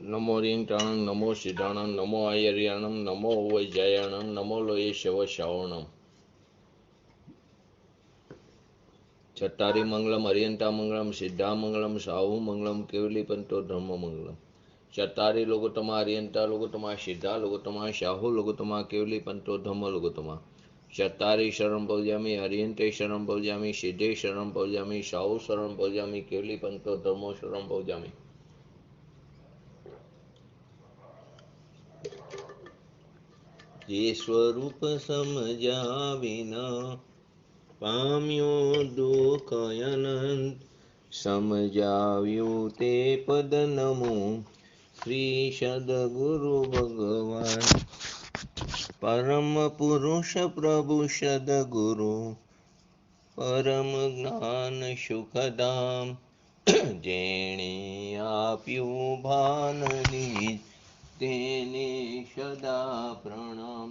नमो ह्रीं नमो सिद्धाणं नमो आयर्याणं नमो वैजयाणं नमो लोये शव श्रावणम् चट्टारी मंगलम हरियंता मंगलम सिद्धा मंगलम साहू मंगलम केवली पंतो धर्म मंगलम चट्टारी लोगोत्तमा हरियंता लोगोत्तमा सिद्धा लोगोत्तमा साहू लोगोत्तमा केवली पंतो धर्म लोगोत्तमा चट्टारी शरण पौजामी हरियंते शरण पौजामी सिद्धे शरण पौजामी साहू शरण पौजामी केवली पंतो धर्मो शरण पौजामी। જે સ્વરૂપ સમજ્યા વિના પામ્યો દુઃખ અનંત સમજાવ્યું તે પદ નમો શ્રી સદગુરુ ભગવાન પરમ પુરુષ પ્રભુ સદગુરુ પરમ જ્ઞાન સુખધામ જેણે આપ્યું ભાન નિજ તેને સદા પ્રણામ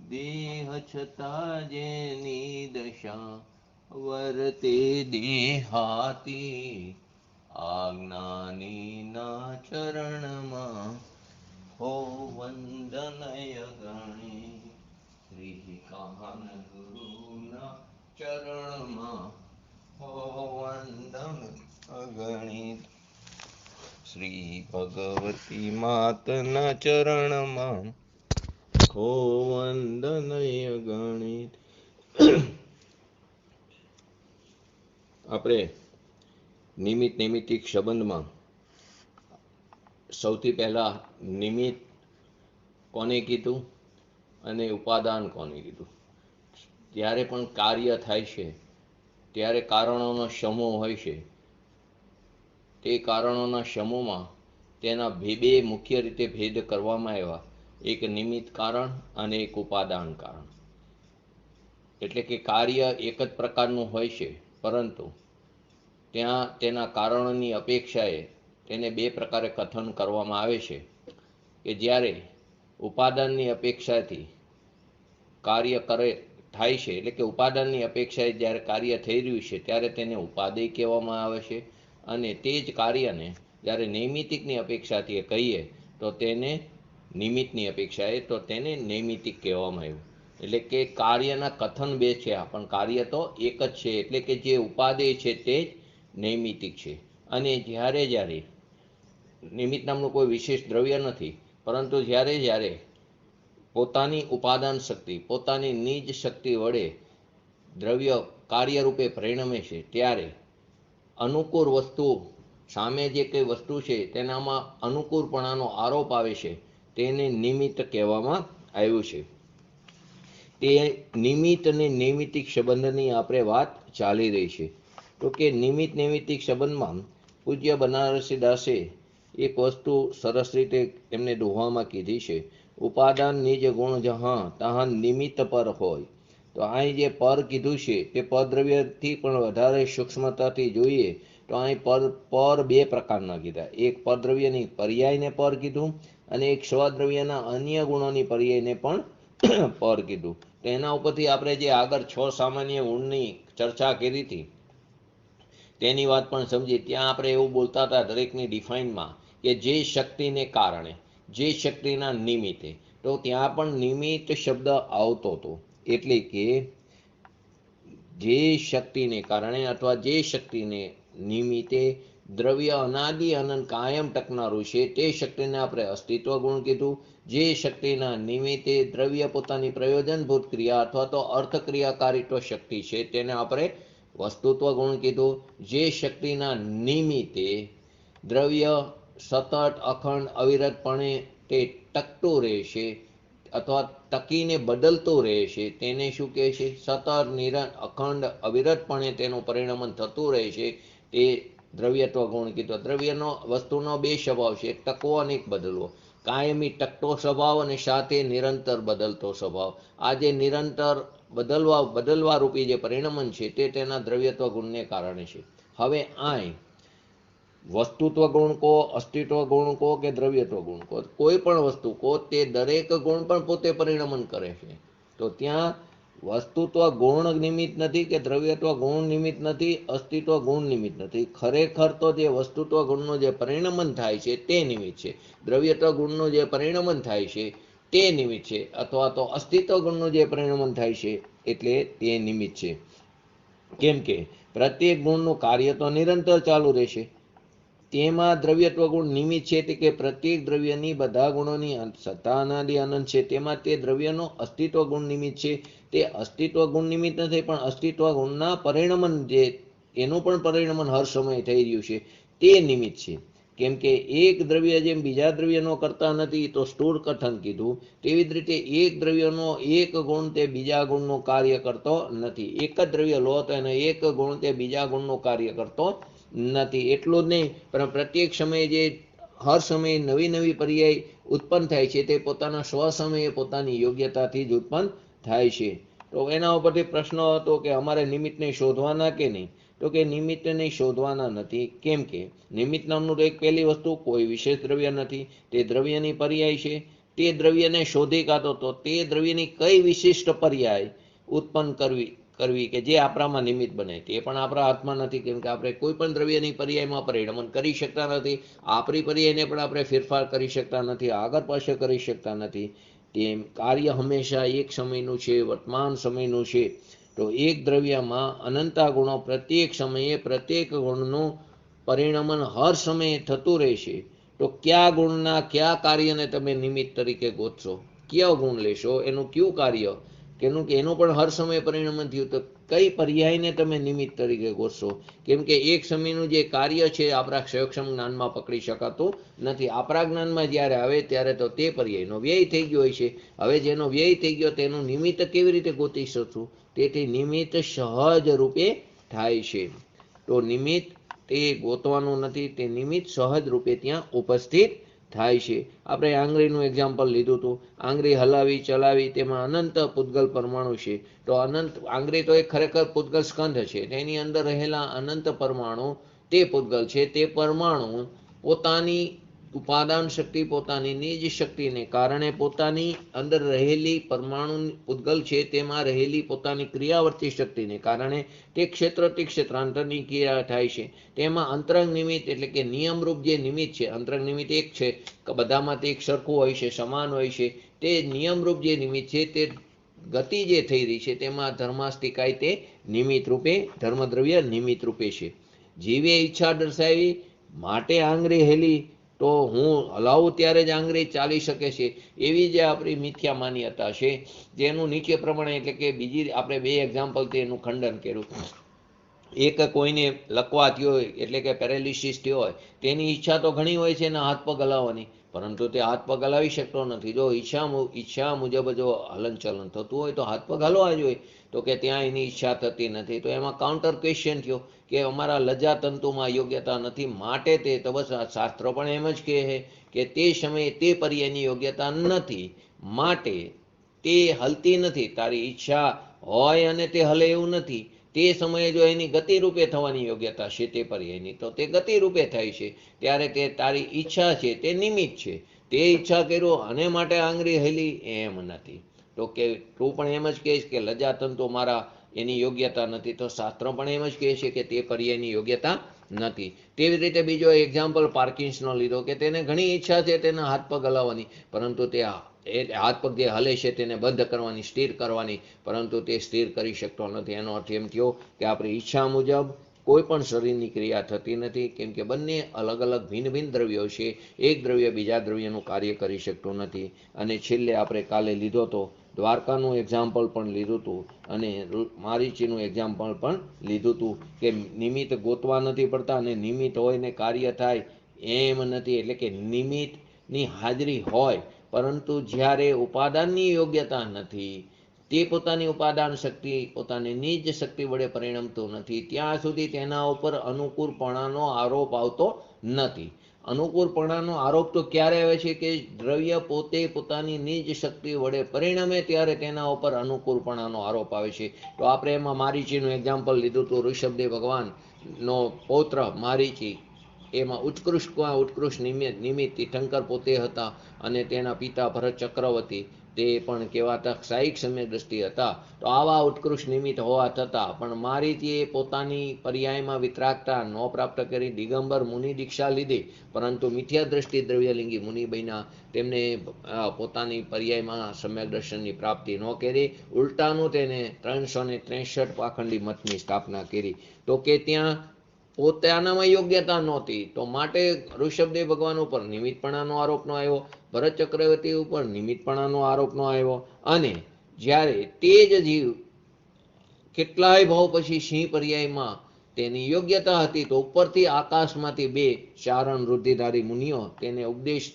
દેહ છતાં જેની દશા વર્તે દેહાતી આજ્ઞાનીના ચરણમાં હો વંદનય ગણે શ્રી કાન ગુરુના ચરણમાં હો વંદન અગણિત શ્રી ભગવતી માતના ચરણમાં હો વંદનય ગણિત। આપણે નિમિત્ત નૈમિત્તિક સંબંધમાં સૌથી પહેલા નિમિત્ત કોને કીધું અને ઉપાદાન કોને કીધું। જ્યારે પણ કાર્ય થાય છે ત્યારે કારણોનો સમૂહ હોય છે, તે કારણોના સમૂહમાં તેના બે મુખ્ય રીતે ભેદ કરવામાં આવ્યા, એક નિમિત્ત કારણ અને એક ઉપાદાન કારણ। એટલે કે કાર્ય એક જ પ્રકારનું હોય છે, પરંતુ ત્યાં તેના કારણોની અપેક્ષાએ તેને બે પ્રકારે કથન કરવામાં આવે છે કે જ્યારે ઉપાદાનની અપેક્ષાથી કાર્ય થાય છે, એટલે કે ઉપાદાનની અપેક્ષાએ જ્યારે કાર્ય થઈ રહ્યું છે ત્યારે તેને ઉપાદેય કહેવામાં આવે છે, અને તે જ કાર્યને જ્યારે નૈમિત્તિકની અપેક્ષાથી કહીએ તો તેને નિમિત્તની અપેક્ષાએ તો તેને નૈમિત્તિક કહેવામાં આવ્યું। એટલે કે કાર્યના કથન બે છે, પણ કાર્ય તો એક જ છે, એટલે કે જે ઉપાદેય છે તે જ નૈમિત્તિક છે। અને જ્યારે જ્યારે નિમિત્ત નામનું કોઈ વિશેષ દ્રવ્ય નથી, પરંતુ જ્યારે જ્યારે પોતાની ઉપાદાન શક્તિ, પોતાની નિજ શક્તિ વડે દ્રવ્ય કાર્યરૂપે પરિણમે છે, ત્યારે અનુકૂળ વસ્તુ સામે જે કંઈ વસ્તુ છે તેનામાં અનુકૂળપણાનો આરોપ આવે છે, તેને નિમિત્ત કહેવામાં આવ્યું છે। તે નિમિત્ત અને નૈમિત્તિક સંબંધની આપણે વાત ચાલી રહી છે। તો કે નિમિત્ત નૈમિત્તિક સંબંધમાં પૂજ્ય બનારસી દાસે એક વસ્તુ સરસ રીતે એમને દોહામાં કીધી છે, ઉપાદાન નિજ ગુણ જહાં તહાં નિમિત્ત પર હોય। તો અહીં જે પર કીધું છે તે પરદ્રવ્યથી પણ વધારે સૂક્ષ્મતાથી જોઈએ તો અહીં પર બે પ્રકારના કીધા, એક પરદ્રવ્યની પર્યાયને પર કીધું અને એક સ્વદ્રવ્યના અન્ય ગુણોની પર્યાયને પણ પર કીધું। તો એના ઉપરથી આપણે જે આગળ 6 સામાન્ય ગુણની ચર્ચા કરી હતી તેની વાત પણ સમજી। ત્યાં આપણે એવું બોલતા હતા દરેકની ડિફાઇનમાં કે જે શક્તિને કારણે, જે શક્તિના નિમિત્તે, તો ત્યાં પણ નિમિત્ત શબ્દ આવતો હતો। એટલે કે જે શક્તિને કારણે અથવા જે શક્તિને નિમિત્તે દ્રવ્ય અનાદિ અનંત કાયમ ટકનારું છે તે શક્તિને આપણે અસ્તિત્વ ગુણ કીધું। જે શક્તિના નિમિત્તે દ્રવ્ય પોતાની પ્રયોજનભૂત ક્રિયા અથવા તો અર્થક્રિયાકારીત્વ શક્તિ છે તેને આપણે વસ્તુત્વ ગુણ કીધું। જે શક્તિના નિમિત્તે દ્રવ્ય સતત અખંડ અવિરતપણે તે ટકતું રહે છે અથવા ટકીને બદલતું રહે છે તેને શું કહે છે, સતત અખંડ અવિરતપણે તેનું પરિણમન થતું રહે છે તે દ્રવ્યત્વ ગુણ કીધો। દ્રવ્યનો વસ્તુનો બે સ્વભાવ છે, એક ટકવો અને એક બદલવો। કાયમી ટકતો સ્વભાવ અને સાથે નિરંતર બદલતો સ્વભાવ। આ જે નિરંતર બદલવા રૂપી જે પરિણમન છે તે તેના દ્રવ્યત્વ ગુણને કારણે છે। હવે અહીં વસ્તુત્વ ગુણ કહો, અસ્તિત્વ ગુણ કહો કે દ્રવ્યત્વ ગુણ કહો, કોઈ પણ વસ્તુ કહો, તે દરેક ગુણ પણ પોતે પરિણમન કરે છે। તો ત્યાં વસ્તુત્વ ગુણ નિમિત્ત નથી કે દ્રવ્યત્વ ગુણ નિમિત્ત નથી, અસ્તિત્વ ગુણ નિમિત્ત નથી. ખરેખર તો જે વસ્તુત્વ ગુણનું જે પરિણમન થાય છે તે નિમિત્ત છે. દ્રવ્યત્વ ગુણનું જે પરિણમન થાય છે તે નિમિત્ત છે, અથવા તો અસ્તિત્વ ગુણનું જે પરિણમન થાય છે એટલે તે નિમિત્ત છે. કેમ કે પ્રત્યેક ગુણનું કાર્ય તો નિરંતર ચાલુ રહેશે. તેમાં દ્રવ્યત્વ ગુણ નિમિત્ત છે, એટલે કે પ્રત્યેક દ્રવ્યની બધા ગુણોની સત્તા અનાદિ અનંત છે. તેમાં તે દ્રવ્યનો અસ્તિત્વ ગુણ નિમિત્ત છે. તે અસ્તિત્વ ગુણ નિમિત્ત નથી, પણ અસ્તિત્વ ગુણના પરિણમન જે એનું પણ પરિણમન હર સમયે થઈ રહ્યું છે તે નિમિત્ત છે. કેમ કે એક દ્રવ્ય જેમ બીજા દ્રવ્યનો કરતા નથી તો સ્થૂળ કથન કીધું, તેવી જ રીતે એક દ્રવ્યનો એક ગુણ તે બીજા ગુણનું કાર્ય કરતો નથી. એક જ દ્રવ્ય લો તો એનો એક ગુણ તે બીજા ગુણનું કાર્ય કરતો નથી. એટલું જ નહીં, પણ પ્રત્યેક સમયે જે હર સમયે નવી નવી પર્યાય ઉત્પન્ન થાય છે તે પોતાના સ્વ સમયે પોતાની યોગ્યતાથી જ ઉત્પન્ન થાય છે. તો એના ઉપરથી પ્રશ્ન હતો કે અમારે નિમિત્તને શોધવાના કે નહીં, તો કે નિમિત્તને શોધવાના નથી. કેમ કે નિમિત્ત નામનું એક પહેલી વસ્તુ કોઈ વિશેષ દ્રવ્ય નથી, તે દ્રવ્યની પર્યાય છે. તે દ્રવ્યને શોધી કાઢો તો તે દ્રવ્યની કઈ વિશિષ્ટ પર્યાય ઉત્પન્ન કરવી કે જે આપણામાં નિમિત્ત બને, તે પણ આપણા હાથમાં નથી. કેમ કે આપણે કોઈ પણ દ્રવ્યની પર્યાયમાં પરિણમન કરી શકતા નથી. આપણી પર્યાયને પણ આપણે ફેરફાર કરી શકતા નથી, આગળ પાછળ કરી શકતા નથી. તેમ કાર્ય હંમેશા એક સમયનું છે, વર્તમાન સમયનું છે. તો એક દ્રવ્યમાં અનંતા ગુણો પ્રત્યેક સમયે પ્રત્યેક ગુણનું પરિણમન હર સમયે થતું રહેશે. તો કયા ગુણના કયા કાર્યને તમે નિમિત્ત તરીકે ગોતશો? કયો ગુણ લેશો, એનું કયું કાર્ય એનું પણ હર સમયે પરિણમન થયું, તો કઈ પર્યાયને તમે નિમિત્ત તરીકે ગોતશો? કેમ કે એક સમયનું જે કાર્ય છે આપણા સક્ષમ જ્ઞાનમાં પકડી શકાતું નથી. આપણા જ્ઞાનમાં જ્યારે આવે ત્યારે તો તે પર્યાયનો વ્યય થઈ ગયો હોય છે. હવે જેનો વ્યય થઈ ગયો તેનું નિમિત્ત કેવી રીતે ગોતી શકશું? તેથી નિમિત્ત સહજ રૂપે થાય છે. તો નિમિત્ત તે ગોતવાનું નથી, તે નિમિત્ત સહજ રૂપે ત્યાં ઉપસ્થિત થાય છે. આપણે આંગળીનું એક્ઝામ્પલ લીધું હતું. આંગળી હલાવી ચલાવી તેમાં અનંત પૂતગલ પરમાણુ છે. તો અનંત આંગળી તો એક ખરેખર પૂતગલ સ્કંધ છે, તેની અંદર રહેલા અનંત પરમાણુ તે પૂતગલ છે. તે પરમાણુ પોતાની ઉપાદાન શક્તિ, પોતાની નિજ શક્તિને કારણે પોતાની અંદર રહેલી પરમાણુ પૂતગલ છે તેમાં રહેલી પોતાની ક્રિયાવર્તી શક્તિને કારણે તે ક્ષેત્રથી ક્ષેત્રાંતરની ક્રિયા થાય છે. તેમાં અંતરંગ નિમિત્ત એટલે કે નિયમરૂપ જે નિમિત્ત છે, અંતરંગ નિમિત્ત એક છે, બધામાં તે એક સરખું હોય છે, સમાન હોય છે. તે નિયમરૂપ જે નિમિત્ત છે તે ગતિ જે થઈ રહી છે તેમાં ધર્માસ્તિકાય તે નિમિત્ત રૂપે ધર્મદ્રવ્ય નિમિત્ત રૂપે છે. જીવે ઈચ્છા દર્શાવી માટે આંગળી હેલી, તો હું હલાવું ત્યારે જ આંગળી ચાલી શકે છે, એવી જે આપણી મિથ્યા માન્યતા છે જેનું નીચે પ્રમાણે એટલે કે બીજી આપણે બે એક્ઝામ્પલ તેનું ખંડન કર્યું. એક કોઈને લકવા થયો હોય એટલે કે પેરેલિસિસ થયો હોય, તેની ઈચ્છા તો ઘણી હોય છે એના હાથ પગ હલાવવાની, પરંતુ તે હાથ પગ હલાવી શકતો નથી. જો ઈચ્છા મુજબ જો હલનચલન થતું હોય તો હાથ પગ હલવા જ હોય, તો કે ત્યાં એની ઈચ્છા થતી નથી. તો એમાં કાઉન્ટર ક્વેશ્ચન થયો કે અમારા લજ્જા તંતુમાં યોગ્યતા નથી, માટે તે તો બસ શાસ્ત્ર પણ એમ જ કહે છે કે તે સમયે તે પર્યાયની યોગ્યતા નથી, માટે તે હલતી નથી. તારી ઈચ્છા હોય અને તે હલે એવું નથી. તે સમયે જો એની ગતિરૂપે થવાની યોગ્યતા છે તે પર્યાયની, તો તે ગતિરૂપે થાય છે. ત્યારે તે તારી ઈચ્છા છે તે નિમિત્ત છે. તે ઈચ્છા કર્યો અને માટે આંગળી હેલી એમ નથી. તો કે તું પણ એમ જ કહીશ કે લજાતંતુ મારા એની યોગ્યતા નથી, તો શાસ્ત્ર પણ એમ જ કહે છે કે તે પર્યાયની યોગ્યતા નથી. તેવી રીતે બીજો એક્ઝામ્પલ પાર્કિન્સનો લીધો કે તેને ઘણી ઈચ્છા છે તેના હાથ પગ હલાવવાની, પરંતુ તે હાથ પગ જે હલે છે તેને બંધ કરવાની, સ્થિર કરવાની, પરંતુ તે સ્થિર કરી શકતો નથી. એનો અર્થ એમ થયો કે આપણી ઈચ્છા મુજબ કોઈ પણ શરીરની ક્રિયા થતી નથી. કેમ કે બંને અલગ અલગ ભિન્ન ભિન્ન દ્રવ્યો છે. એક દ્રવ્ય બીજા દ્રવ્યનું કાર્ય કરી શકતું નથી. અને છેલ્લે આપણે કાલે લીધો હતો દ્વારકાનું એક્ઝામ્પલ પણ લીધું હતું અને મારીચીનું એક્ઝામ્પલ પણ લીધું હતું કે નિમિત્ત ગોતવા નથી પડતા, અને નિમિત્ત હોય ને કાર્ય થાય એમ નથી. એટલે કે નિમિત્તની હાજરી હોય, પરંતુ જ્યારે ઉપાદાનની યોગ્યતા નથી, તે પોતાની ઉપાદાન શક્તિ પોતાની નિજ શક્તિ વડે પરિણમતું નથી, ત્યાં સુધી તેના ઉપર અનુકૂળપણાનો આરોપ આવતો નથી. અનુકૂળપણાનો આરોપ તો ક્યારે આવે છે કે દ્રવ્ય પોતે પોતાની નિજ શક્તિ વડે પરિણમે ત્યારે તેના ઉપર અનુકૂળપણાનો આરોપ આવે છે. તો આપણે એમાં મારીચીનું એક્ઝામ્પલ લીધું હતું. ઋષભદેવ ભગવાનનો પૌત્ર મારીચી, એમાં ઉત્કૃષ્ટ નિમિત્ત તીર્થંકર પોતે હતા અને તેના પિતા ભરત ચક્રવર્તી તે પણ કહેવાતા ક્ષાયિક સમ્યક દ્રષ્ટિ હતા. તો આવા ઉત્કૃષ્ટ નિમિત્ત હોવા છતાં પણ મારીચીએ પોતાની પર્યાયમાં વિતરાગતા ન પ્રાપ્ત કરી દિગંબર મુનિ દીક્ષા લીધી, પરંતુ મિથ્યા દ્રષ્ટિ દ્રવ્યલિંગી મુનિ બન્યા. તેમને પોતાની પર્યાયમાં સમ્યક દર્શનની પ્રાપ્તિ ન કરી, ઉલટાનું તેને 363 પાખંડી મતની સ્થાપના કરી. તો કે ત્યાં પોતાનામાં યોગ્યતા નહોતી, તો માટે ઋષભદેવ ભગવાન ઉપર નિમિત્તપણાનો આરોપ ન આવ્યો, ભરત ચક્રવર્તી ઉપર નિમિત્તપણાનો આરોપ ન આવ્યો. અને જ્યારે તે જ જીવ કેટલાય ભાવ પછી સિંહ પર્યાયમાં તેની યોગ્યતા હતી, તો ઉપરથી આકાશમાંથી 2 ચારણ વૃદ્ધિધારી મુનિઓ તેને ઉપદેશ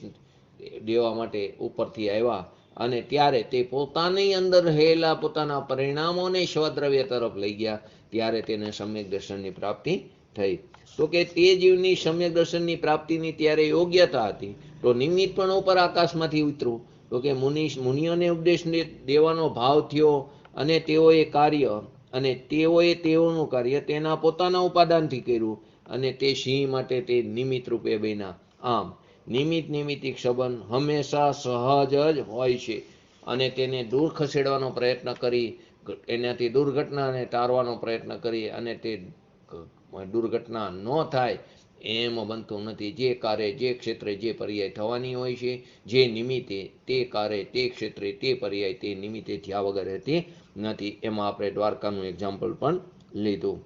દેવા માટે ઉપરથી આવ્યા, અને ત્યારે તે પોતાની અંદર રહેલા પોતાના પરિણામોને સ્વદ્રવ્ય તરફ લઈ ગયા. ત્યારે તેને સમ્યક દર્શનની પ્રાપ્તિ થઈ. તો કે તે જીવની સમ્યક દર્શનની પ્રાપ્તિની ત્યારે યોગ્યતા હતી, તો નિમિત્ત પણ ઉપર આકાશમાંથી ઉતરું. તો કે મુનિઓને ઉપદેશ દેવાનો ભાવ થયો, અને તેઓએ તેઓનું કાર્ય તેના પોતાના ઉપાદાનથી કર્યું, અને તે સિંહ માટે તે નિમિત્ત રૂપે બન્યા. આમ નિમિત્ત નિમિત્તિક સંબંધ હંમેશા સહજ જ હોય છે, અને તેને દૂર ખસેડવાનો પ્રયત્ન કરી, એનાથી દુર્ઘટનાને ટાળવાનો પ્રયત્ન કરી, અને તે દુર્ઘટના ન થાય એમ બનતું નથી. જે કાર્ય જે ક્ષેત્રે જે પર્યાય થવાની હોય છે, જે નિમિત્તે તે કાર્ય તે ક્ષેત્રે તે પર્યાય તે નિમિત્તે થયા વગર રહેતી નથી. એમાં આપણે દ્વારકાનું એક્ઝામ્પલ પણ લીધું.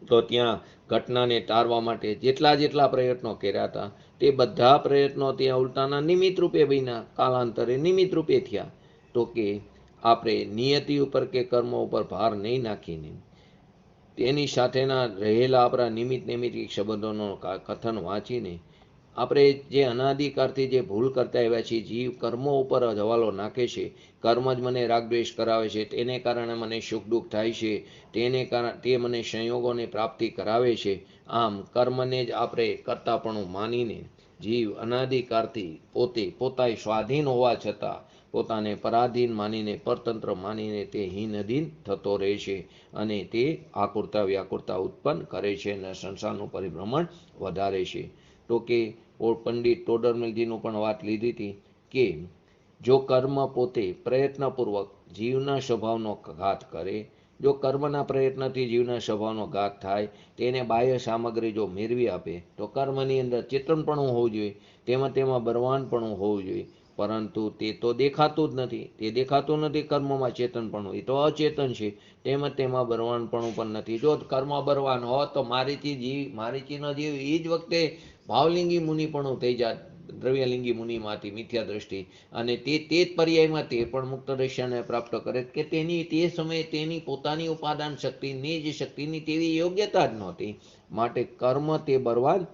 તો ત્યાં ઘટનાને ટાળવા માટે જેટલા પ્રયત્નો કર્યા હતા, તે બધા પ્રયત્નો ત્યાં ઉલટાના નિમિત્ત રૂપે બન્યા, કાલાંતરે નિમિત્ત રૂપે થયા. તો કે આપણે નિયતિ ઉપર કે કર્મ ઉપર ભાર નહીં નાખીને તેની સાથેના રહેલા આપણા નિમિત્તિક સંબંધોનો કથન વાંચીને આપણે જે અનાદિકાળથી જે ભૂલ કરતા આવ્યા છીએ, જીવ કર્મો ઉપર જ હવાલો નાખે છે, કર્મ જ મને રાગદ્વેષ કરાવે છે, તેને કારણે મને સુખ દુઃખ થાય છે, તે મને સંયોગોની પ્રાપ્તિ કરાવે છે. આમ કર્મને જ આપણે કરતાપણું માનીને જીવ અનાદિકાળથી પોતાય સ્વાધીન હોવા છતાં પોતાને પરાધીન માનીને પરતંત્ર માનીને તે હીનધીન થતો રહે છે, અને તે આકુરતા વ્યાકુરતા ઉત્પન્ન કરે છે, અને સંસારનું પરિભ્રમણ વધારે છે. તો કે પંડિત ટોડરમલજીનું પણ વાત લીધી હતી કે જો કર્મ પોતે પ્રયત્નપૂર્વક જીવના સ્વભાવનો ઘાત કરે, જો કર્મના પ્રયત્નથી જીવના સ્વભાવનો ઘાત થાય, તેને બાહ્ય સામગ્રી જો મેળવી આપે, તો કર્મની અંદર ચેતનપણું હોવું જોઈએ, તેમાં બળવાનપણું હોવું જોઈએ. પરંતુ તે તો દેખાતું જ નથી. તે દેખાતું નથી કર્મમાં ચેતનપણું, એ તો અચેતન છે. તેમાં બળવાનપણું પણ નથી. જો કર્મ બળવાન હોત તો મારીચીનો જીવ એ જ વખતે ભાવલિંગી મુનિપણું થઈ જાત, દ્રવ્યલિંગી મુનિમાંથી મિથ્યા દ્રષ્ટિ, અને તે જ પર્યાયમાં તે પણ મુક્ત દર્શનને પ્રાપ્ત કરે કે તે સમયે તેની પોતાની ઉપાદાન શક્તિની જ શક્તિની તેવી યોગ્યતા જ નહોતી. માટે કર્મ તે બળવાન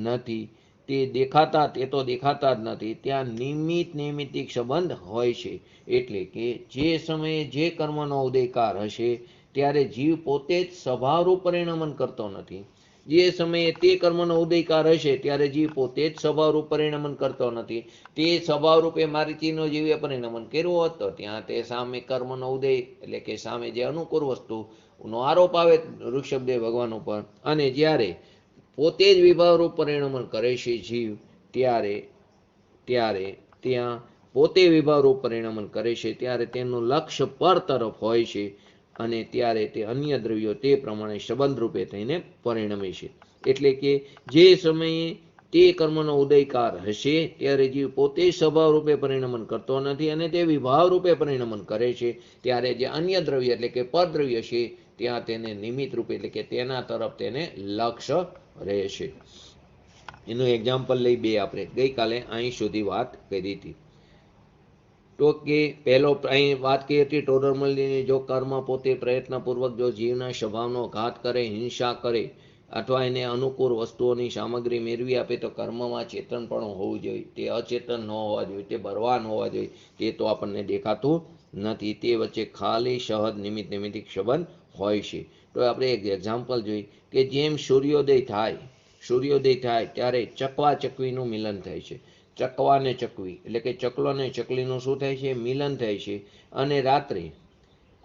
નથી, તે તો દેખાતા જ નથી. ત્યાં નિમિત્તિક સંબંધ હોય છે. એટલે કે જે સમયે જે કર્મનો ઉદયકાર હશે, ત્યારે જીવ પોતે જ સ્વભાવરૂપ પરિણમન કરતો નથી. જે સમયે તે કર્મનો ઉદયકાર હશે, ત્યારે જીવ પોતે જ સ્વભાવરૂપ પરિણમન કરતો નથી. તે સ્વભાવરૂપે મારીચીનો જીવે પરિણમન કર્યું હોત, તો ત્યાં તે સામે કર્મનો ઉદય એટલે કે સામે જે અનુકૂળ વસ્તુનો આરોપ આવે ઋષભદેવ ભગવાન ઉપર, અને જ્યારે પોતે જ વિભાવરૂપ પરિણમન કરે છે જીવ, ત્યારે ત્યાં પોતે વિભાવરૂપ પરિણમન કરે છે, ત્યારે તેનું લક્ષ્ય પર તરફ હોય છે, અને ત્યારે તે અન્ય દ્રવ્યો તે પ્રમાણે સંબંધ રૂપે થઈને પરિણમે છે. એટલે કે જે સમયે તે કર્મનો ઉદયકાર હશે, ત્યારે જીવ પોતે સ્વભાવ રૂપે પરિણમન કરતો નથી, અને તે વિભાવ રૂપે પરિણમન કરે છે. ત્યારે જે અન્ય દ્રવ્ય એટલે કે પરદ્રવ્ય છે, ત્યાં તેને નિમિત્ત રૂપે એટલે કે તેના તરફ તેને લક્ષ્ય રહે છે. એનું એક્ઝામ્પલ લઈ 2 આપણે ગઈકાલે અહીં સુધી વાત કરી હતી. તો કે પહેલો અહીં વાત કરી હતી ટોડરમલજીની, જો કર્મ પોતે પ્રયત્નપૂર્વક જો જીવના સ્વભાવનો ઘાત કરે, હિંસા કરે, અથવા એને અનુકૂળ વસ્તુઓની સામગ્રી મેળવી આપે, તો કર્મમાં ચેતનપણું હોવું જોઈએ. તે અચેતન ન હોવા જોઈએ, તે બળવાન હોવા જોઈએ. તે તો આપણને દેખાતું નથી. તે વચ્ચે ખાલી સહજ નિમિત્તિક સંબંધ હોય છે. તો આપણે એક એક્ઝામ્પલ જોઈ કે જેમ સૂર્યોદય થાય ત્યારે ચકવા ચકવીનું મિલન થાય છે. ચકવા ને ચકવી એટલે કે ચકલો ને ચકલીનું શું થાય છે? મિલન થાય છે. અને રાત્રે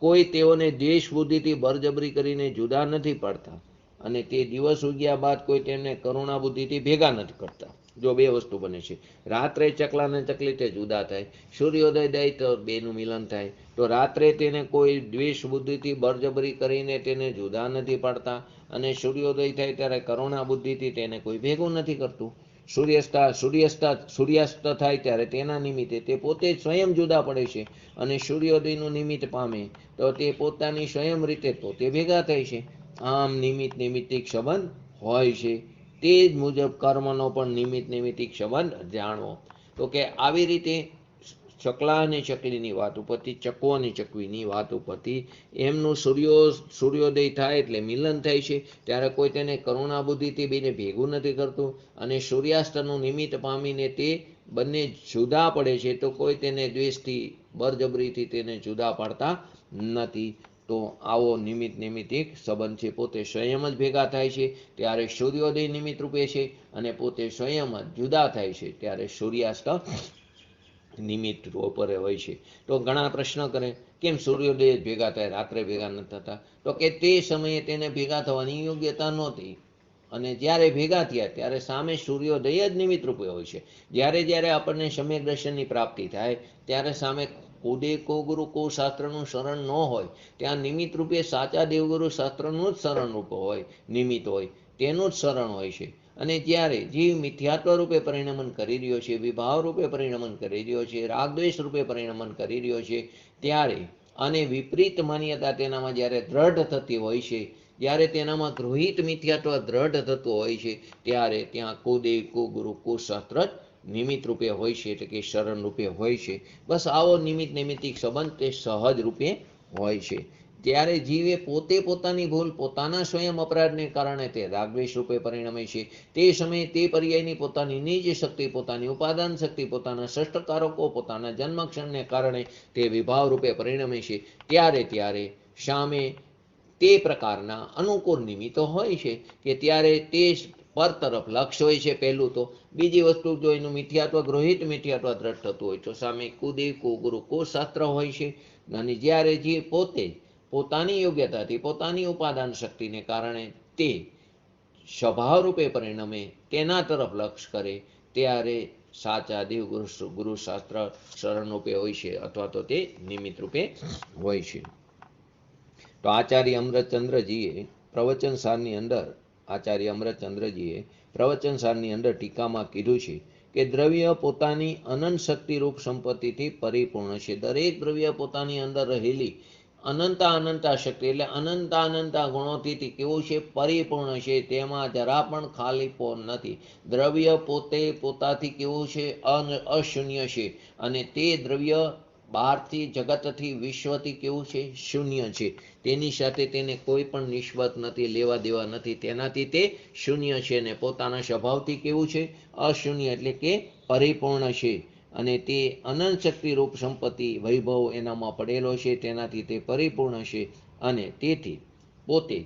કોઈ તેઓને દ્વેષ બુદ્ધિથી બળજબરી કરીને જુદા નથી પડતા, અને તે દિવસ ઉગ્યા બાદ કોઈ તેમને કરુણા બુદ્ધિથી ભેગા નથી કરતા. જો બે વસ્તુ બને છે, રાત્રે ચકલા અને ચકલી તે જુદા થાય, સૂર્યોદય થાય તો બેનું મિલન થાય. તો રાત્રે તેને કોઈ દ્વેષ બુદ્ધિથી બળજબરી કરીને તેને જુદા નથી પાડતા, અને સૂર્યોદય થાય ત્યારે કરુણા બુદ્ધિથી તેને કોઈ ભેગું નથી કરતું. સૂર્યાસ્ત થાય ત્યારે તેના નિમિત્તે તે પોતે સ્વયં જુદા પડે છે, અને સૂર્યોદયનું નિમિત્ત પામે તો તે પોતાની સ્વયં રીતે પોતે ભેગા થાય છે. આમ નિમિત્ત નૈમિત્તિક સંબંધ હોય છે. તે જ મુજબ કર્મનો પણ નિમિત્ત નૈમિત્તિક સંબંધ જાણવો. તો કે આવી રીતે ચકલા અને ચકલીની વાત ઉપરથી, ચકો અને ચકવીની વાત ઉપરથી એમનું સૂર્યોદય થાય એટલે મિલન થાય છે, ત્યારે કોઈ તેને કરુણા બુદ્ધિથી બેને ભેગું નથી કરતું, અને સૂર્યાસ્તનું નિમિત્ત પામીને તે બંને જુદા પડે છે તો કોઈ તેને દ્વેષથી બળજબરીથી તેને જુદા પાડતા નથી. તો આવો નિમિત્ત નૈમિત્તિક સંબંધ છે. પોતે સ્વયં જ ભેગા થાય છે ત્યારે સૂર્યોદય નિમિત્ત રૂપે છે, અને પોતે સ્વયં જ જુદા થાય છે ત્યારે સૂર્યાસ્ત નિમિત્ત ઉપર હોય છે. તો ઘણા પ્રશ્ન કરે કેમ સૂર્યોદય ભેગા થાય, રાત્રે ભેગા નથી થતા? તો કે તે સમયે તેને ભેગા થવાની યોગ્યતા નહોતી, અને જ્યારે ભેગા થયા ત્યારે સામે સૂર્યોદય જ નિમિત્ત રૂપે હોય છે. જ્યારે જ્યારે આપણને સમ્યક દર્શનની પ્રાપ્તિ થાય ત્યારે સામે કુદે કો ગુરુ કો શાસ્ત્રનું શરણ ન હોય, ત્યાં નિમિત્ત રૂપે સાચા દેવગુરુ શાસ્ત્રનું જ શરણ રૂપ હોય, નિમિત્ત હોય, તેનું જ શરણ હોય છે. અને જ્યારે જીવ મિથ્યાત્વ રૂપે પરિણમન કરી રહ્યો છે, વિભાવ રૂપે પરિણમન કરી રહ્યો છે, રાગદ્વેષ રૂપે પરિણમન કરી રહ્યો છે, ત્યારે અને વિપરીત માન્યતા તેનામાં જ્યારે દ્રઢ થતી હોય છે, જ્યારે તેનામાં ગૃહિત મિથ્યાત્વ દ્રઢ થતું હોય છે, ત્યારે ત્યાં કુદેવ કુગુરુ કુશાસ્ત્ર જ નિમિત્ત રૂપે હોય છે, એટલે કે શરણ રૂપે હોય છે. બસ આવો નિમિત્ત નૈમિત્તિક સંબંધ તે સહજ રૂપે હોય છે. ત્યારે જીવે પોતે પોતાની ભૂલ, પોતાના સ્વયં અપરાધને કારણે તે રાગદ્વેષ રૂપે પરિણમે છે. તે સમયે તે પર્યાયની પોતાની નિજ શક્તિ, પોતાની ઉપાદાન શક્તિ, પોતાના ષષ્ઠકારકો, પોતાના જન્મક્ષણને કારણે તે વિભાવ રૂપે પરિણમે છે. ત્યારે સામે તે પ્રકારના અનુકૂળ નિમિત્તો હોય છે કે ત્યારે તે પર તરફ લક્ષ હોય છે પહેલું તો. બીજી વસ્તુ જો એનું મિથ્યાત્વ, ગૃહિત મિથ્યાત્વ દ્રઢ થતું હોય તો સામે કુદેવ કુગુરુ કુશાસ્ત્ર હોય છે. અને જ્યારે જે પોતે પોતાની યોગ્યતાથી, પોતાની ઉપાદાન શક્તિને કારણે તે સ્વભાવ રૂપે પરિણમે, તેના તરફ લક્ષ કરે, ત્યારે સાચા દેવ ગુરુ શાસ્ત્ર શરણ રૂપે હોય છે, અથવા તો તે નિમિત્ત રૂપે હોય છે. તો આચાર્ય અમૃતચંદ્રજીએ પ્રવચન સારની અંદર ટીકામાં કીધું છે કે દ્રવ્ય પોતાની અનંત શક્તિરૂપ સંપત્તિથી પરિપૂર્ણ છે. દરેક દ્રવ્ય પોતાની અંદર રહેલી અનંતા શક્તિ એટલે અનંતા ગુણોથી કેવું છે? પરિપૂર્ણ છે. તેમાં જરા પણ ખાલીપો નથી. દ્રવ્ય પોતે પોતાથી કેવું છે? અશૂન્ય છે. અને તે દ્રવ્ય બહારથી, જગતથી, વિશ્વથી કેવું છે? શૂન્ય છે. તેની સાથે તેને કોઈ પણ નિસ્બત નથી, લેવા દેવા નથી, તેનાથી તે શૂન્ય છે. અને પોતાના સ્વભાવથી કેવું છે? અશૂન્ય, એટલે કે પરિપૂર્ણ છે. અને તે અનંત શક્તિરૂપ સંપત્તિ, વૈભવ એનામાં પડેલો છે, તેનાથી તે પરિપૂર્ણ છે. અને તેથી પોતે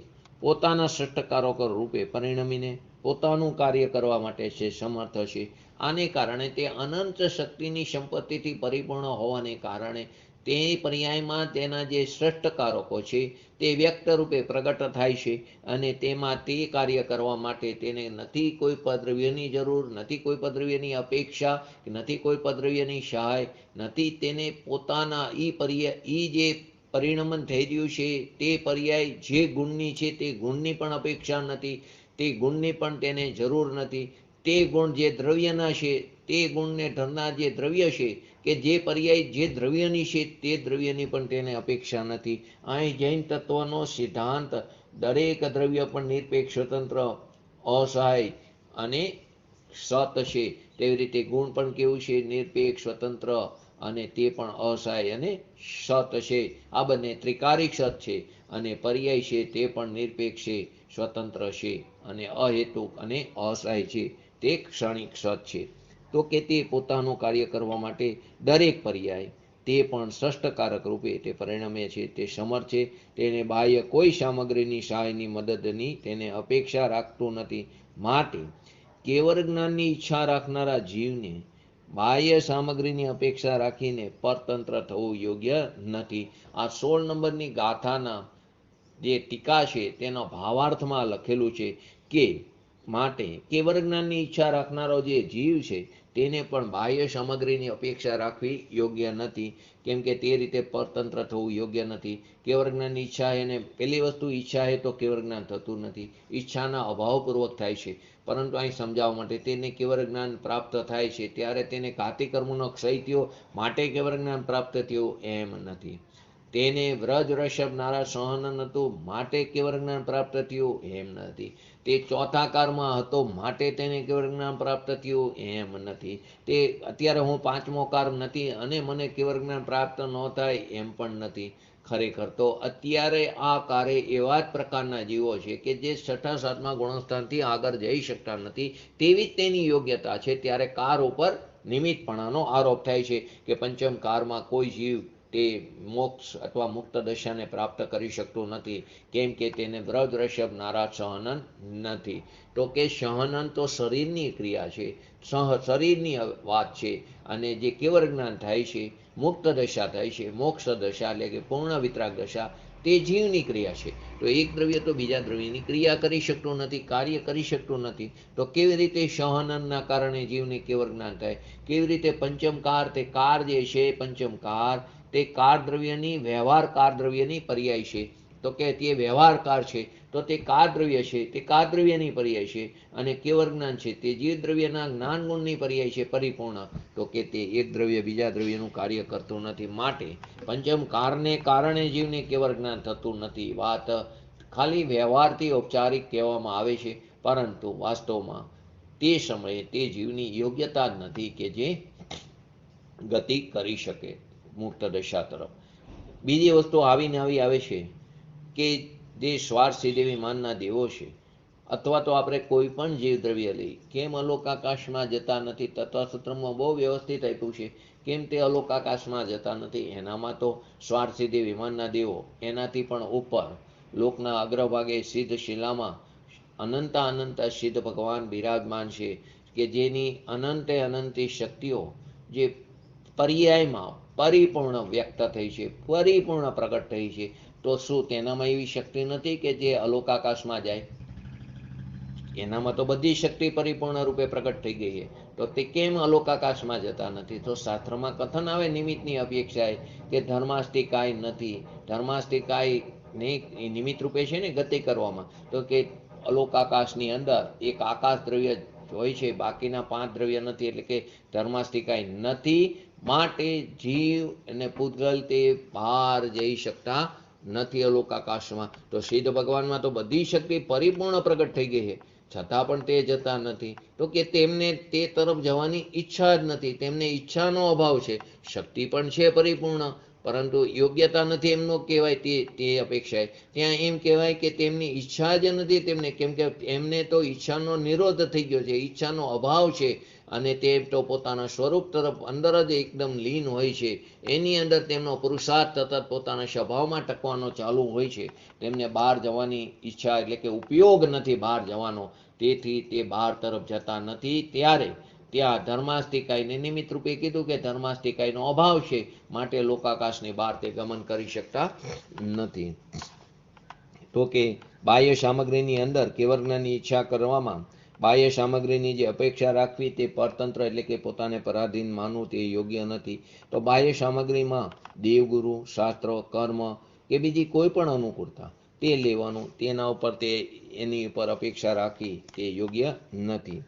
પોતાના ષષ્ઠકારકો રૂપે પરિણમીને પોતાનું કાર્ય કરવા માટે છે સમર્થ છે. આને કારણે તે અનંત શક્તિની સંપત્તિથી પરિપૂર્ણ હોવાને કારણે તે પર્યાયમાં તેના જે ષષ્ઠકારકો છે તે વ્યક્ત રૂપે પ્રગટ થાય છે. અને તેમાં તે કાર્ય કરવા માટે તેને નથી કોઈ પદ્રવ્યની જરૂર, નથી કોઈ પદ્રવ્યની અપેક્ષા, નથી કોઈ પદ્રવ્યની સહાય, નથી તેને પોતાના જે પરિણમન થઈ રહ્યું છે તે પર્યાય જે ગુણની છે તે ગુણની પણ અપેક્ષા નથી, તે ગુણની પણ તેને જરૂર નથી. તે ગુણ જે દ્રવ્યના છે, તે ગુણને ધરનાર જે દ્રવ્ય છે, કે જે પર્યાય જે દ્રવ્યની છે તે દ્રવ્યની પણ તેને અપેક્ષા નથી. અહીં જૈન તત્વનો સિદ્ધાંત દરેક દ્રવ્ય પણ નિરપેક્ષ, સ્વતંત્ર, અસહાય અને સત છે. તેવી રીતે ગુણ પણ કેવું છે? નિરપેક્ષ, સ્વતંત્ર, અને તે પણ અસહાય અને સત છે. આ બંને ત્રિકારિક સત છે. અને પર્યાય છે તે પણ નિરપેક્ષ છે, સ્વતંત્ર છે, અને અહેતુક અને અસહાય છે. તે ક્ષણિક સત છે. તો કે તે પોતાનું કાર્ય કરવા માટે દરેક પર્યાય તે પણ ષષ્ઠકારક રૂપે તે પરિણમે છે, તે સમર્થ છે. તેને બાહ્ય કોઈ સામગ્રીની સહાયની, મદદની તેને અપેક્ષા રાખતું નથી. માટે કેવળ જ્ઞાનની ઈચ્છા રાખનારા જીવને બાહ્ય સામગ્રીની અપેક્ષા રાખીને પરતંત્ર થવું યોગ્ય નથી. આ 16 નંબરની ગાથાના જે ટીકા છે તેનો ભાવાર્થમાં લખેલું છે કે માટે કેવળ જ્ઞાનની ઈચ્છા રાખનારો જે જીવ છે તેને પણ બાહ્ય સામગ્રીની અપેક્ષા રાખવી યોગ્ય નથી, કેમ કે તે રીતે પરતંત્ર થવું યોગ્ય નથી. કેવળ જ્ઞાનની ઈચ્છા એને પહેલી વસ્તુ ઈચ્છા હે તો કેવળ જ્ઞાન થતું નથી, ઈચ્છાના અભાવપૂર્વક થાય છે. પરંતુ અહીં સમજાવવા માટે તેને કેવળ જ્ઞાન પ્રાપ્ત થાય છે ત્યારે તેને ઘાતી કર્મોનો ક્ષય થયો માટે કેવળ જ્ઞાન પ્રાપ્ત થયું એમ નથી. તેને વ્રજ ઋષભ નારા સહન નહોતું માટે કેવળ જ્ઞાન પ્રાપ્ત થયું એમ નથી. તે ચોથા કારમાં હતો માટે તેને કેવળ જ્ઞાન પ્રાપ્ત થયું એમ નથી. તે અત્યારે હું પાંચમો કાર નથી અને મને કેવળ જ્ઞાન પ્રાપ્ત ન થાય એમ પણ નથી. ખરેખર તો અત્યારે આ કારે એવા જ પ્રકારના જીવો છે કે જે છઠ્ઠા સાતમા ગુણસ્થાનથી આગળ જઈ શકતા નથી, તેવી જ તેની યોગ્યતા છે. ત્યારે કાર ઉપર નિમિત્તપણાનો આરોપ થાય છે કે પંચમ કારમાં કોઈ જીવ તે મોક્ષ અથવા મુક્ત દશાને પ્રાપ્ત કરી શકતું નથી, કેમ કે તેને વ્રજ ઋષભ નારાજ સહનન નથી. તો કે સહનન તો શરીરની ક્રિયા છે, શરીરની વાત છે, અને જે કેવળ જ્ઞાન થાય છે, મુક્ત દશા થાય છે, મોક્ષ દશા એટલે કે પૂર્ણ વિતરાગ દશા, તે જીવની ક્રિયા છે. તો એક દ્રવ્ય તો બીજા દ્રવ્યની ક્રિયા કરી શકતું નથી, કાર્ય કરી શકતું નથી. તો કેવી રીતે સહનનના કારણે જીવને કેવળ જ્ઞાન થાય? કેવી રીતે પંચમ કાર, તે કાર જે છે પંચમ કાર તે કાર દ્રવ્યની વ્યવહાર કાર દ્રવ્યની પર્યાય છે. તો કે તે વ્યવહારકાર છે તો તે કાર દ્રવ્ય છે, તે કાર દ્રવ્યની પર્યાય છે. અને કેવળ જ્ઞાન છે તે જીવ દ્રવ્યના જ્ઞાન ગુણની પર્યાય છે પરિપૂર્ણ. તો કે તે એક દ્રવ્ય બીજા દ્રવ્યનું કાર્ય કરતું નથી, માટે પંચમ કારને કારણે જીવને કેવળ જ્ઞાન થતું નથી. વાત ખાલી વ્યવહારથી ઔપચારિક કહેવામાં આવે છે, પરંતુ વાસ્તવમાં તે સમયે તે જીવની યોગ્યતા જ નથી કે જે ગતિ કરી શકે મુક્ત દશા તરફ. બીજી વસ્તુ આવીને આવે છે કે જે સ્વાર્થ સિદ્ધિવિમાનના દેવો છે, અથવા તો આપણે કોઈ પણ જીવ દ્રવ્ય લઈ, કેમ અલોકાકાશમાં જતા નથી? તત્વસૂત્રમાં બહુ વ્યવસ્થિત આપ્યું છે કેમ તે અલોકાકાશમાં જતા નથી. એનામાં તો સ્વાર્થ સિદ્ધિ વિમાનના દેવો એનાથી પણ ઉપર લોકના અગ્રભાગે સિદ્ધ શિલામાં અનંત સિદ્ધ ભગવાન બિરાજમાન છે, કે જેની અનંતે અનંતી શક્તિઓ જે પર્યાયમાં પરિપૂર્ણ વ્યક્ત થઈ છે, પરિપૂર્ણ પ્રગટ થઈ છે. તો શું તેનામાં એવી શક્તિ નથી કે જે અલોકાકાશમાં જાય? એનામાં તો બધી શક્તિ પરિપૂર્ણ રૂપે પ્રગટ થઈ ગઈ છે, તો તે કેમ અલોકાકાશમાં જતા નથી? તો શાસ્ત્રમાં કથન આવે નિમિત્તની અપેક્ષાએ કે ધર્માસ્તિકાય નથી, ધર્માસ્તિકાય નહીં નિમિત્ત રૂપે છે ને ગતિ કરવામાં. તો કે અલોકાકાશની અંદર એક આકાશ દ્રવ્ય હોય છે, બાકીના 5 દ્રવ્ય નથી, એટલે કે ધર્માસ્તિકાય નથી. માટે જીવ અને પૂતગલ તે બહાર જઈ શકતા નથી અલોકાકાશમાં. તો સિદ્ધ ભગવાનમાં તો બધી શક્તિ પરિપૂર્ણ પ્રગટ થઈ ગઈ છે, છતાં પણ તે જતા નથી. તો કે તેમને તે તરફ જવાની ઈચ્છા જ નથી, તેમને ઈચ્છાનો અભાવ છે. શક્તિ પણ છે પરિપૂર્ણ, પરંતુ યોગ્યતા નથી એમનો કહેવાય. તે અપેક્ષાએ ત્યાં એમ કહેવાય કે તેમની ઈચ્છા જ નથી તેમને, કેમ કે એમને તો ઈચ્છાનો નિરોધ થઈ ગયો છે, ઈચ્છાનો અભાવ છે. અને તે તો પોતાના સ્વરૂપ તરફ અંદર જ એકદમ લીન હોય છે. એની અંદર તેમનો પુરુષાર્થ સતત પોતાના સ્વભાવમાં ટકવાનો ચાલુ હોય છે. તેમને બહાર જવાની ઈચ્છા એટલે કે ઉપયોગ નથી બહાર જવાનો, તેથી તે બહાર તરફ જતા નથી. ત્યારે ત્યાં ધર્માસ્તિકાયને નિમિત્ત રૂપે કીધું કે ધર્માસ્તિકાયનો અભાવ છે, માટે લોકાકાશની બહાર તે ગમન કરી શકતા નથી. તો કે બાહ્ય સામગ્રીની અંદર કેવળ જ્ઞાનની ઈચ્છા કરવામાં બાહ્ય સામગ્રીની જે અપેક્ષા રાખવી તે પરતંત્ર એટલે કે પોતાને પરાધીન માનવું તે યોગ્ય નથી. તો બાહ્ય સામગ્રીમાં દેવગુરુ, શાસ્ત્ર, કર્મ કે બીજી કોઈ પણ અનુકૂળતા તે લેવાનું, તેના ઉપર એની ઉપર અપેક્ષા રાખવી તે યોગ્ય નથી.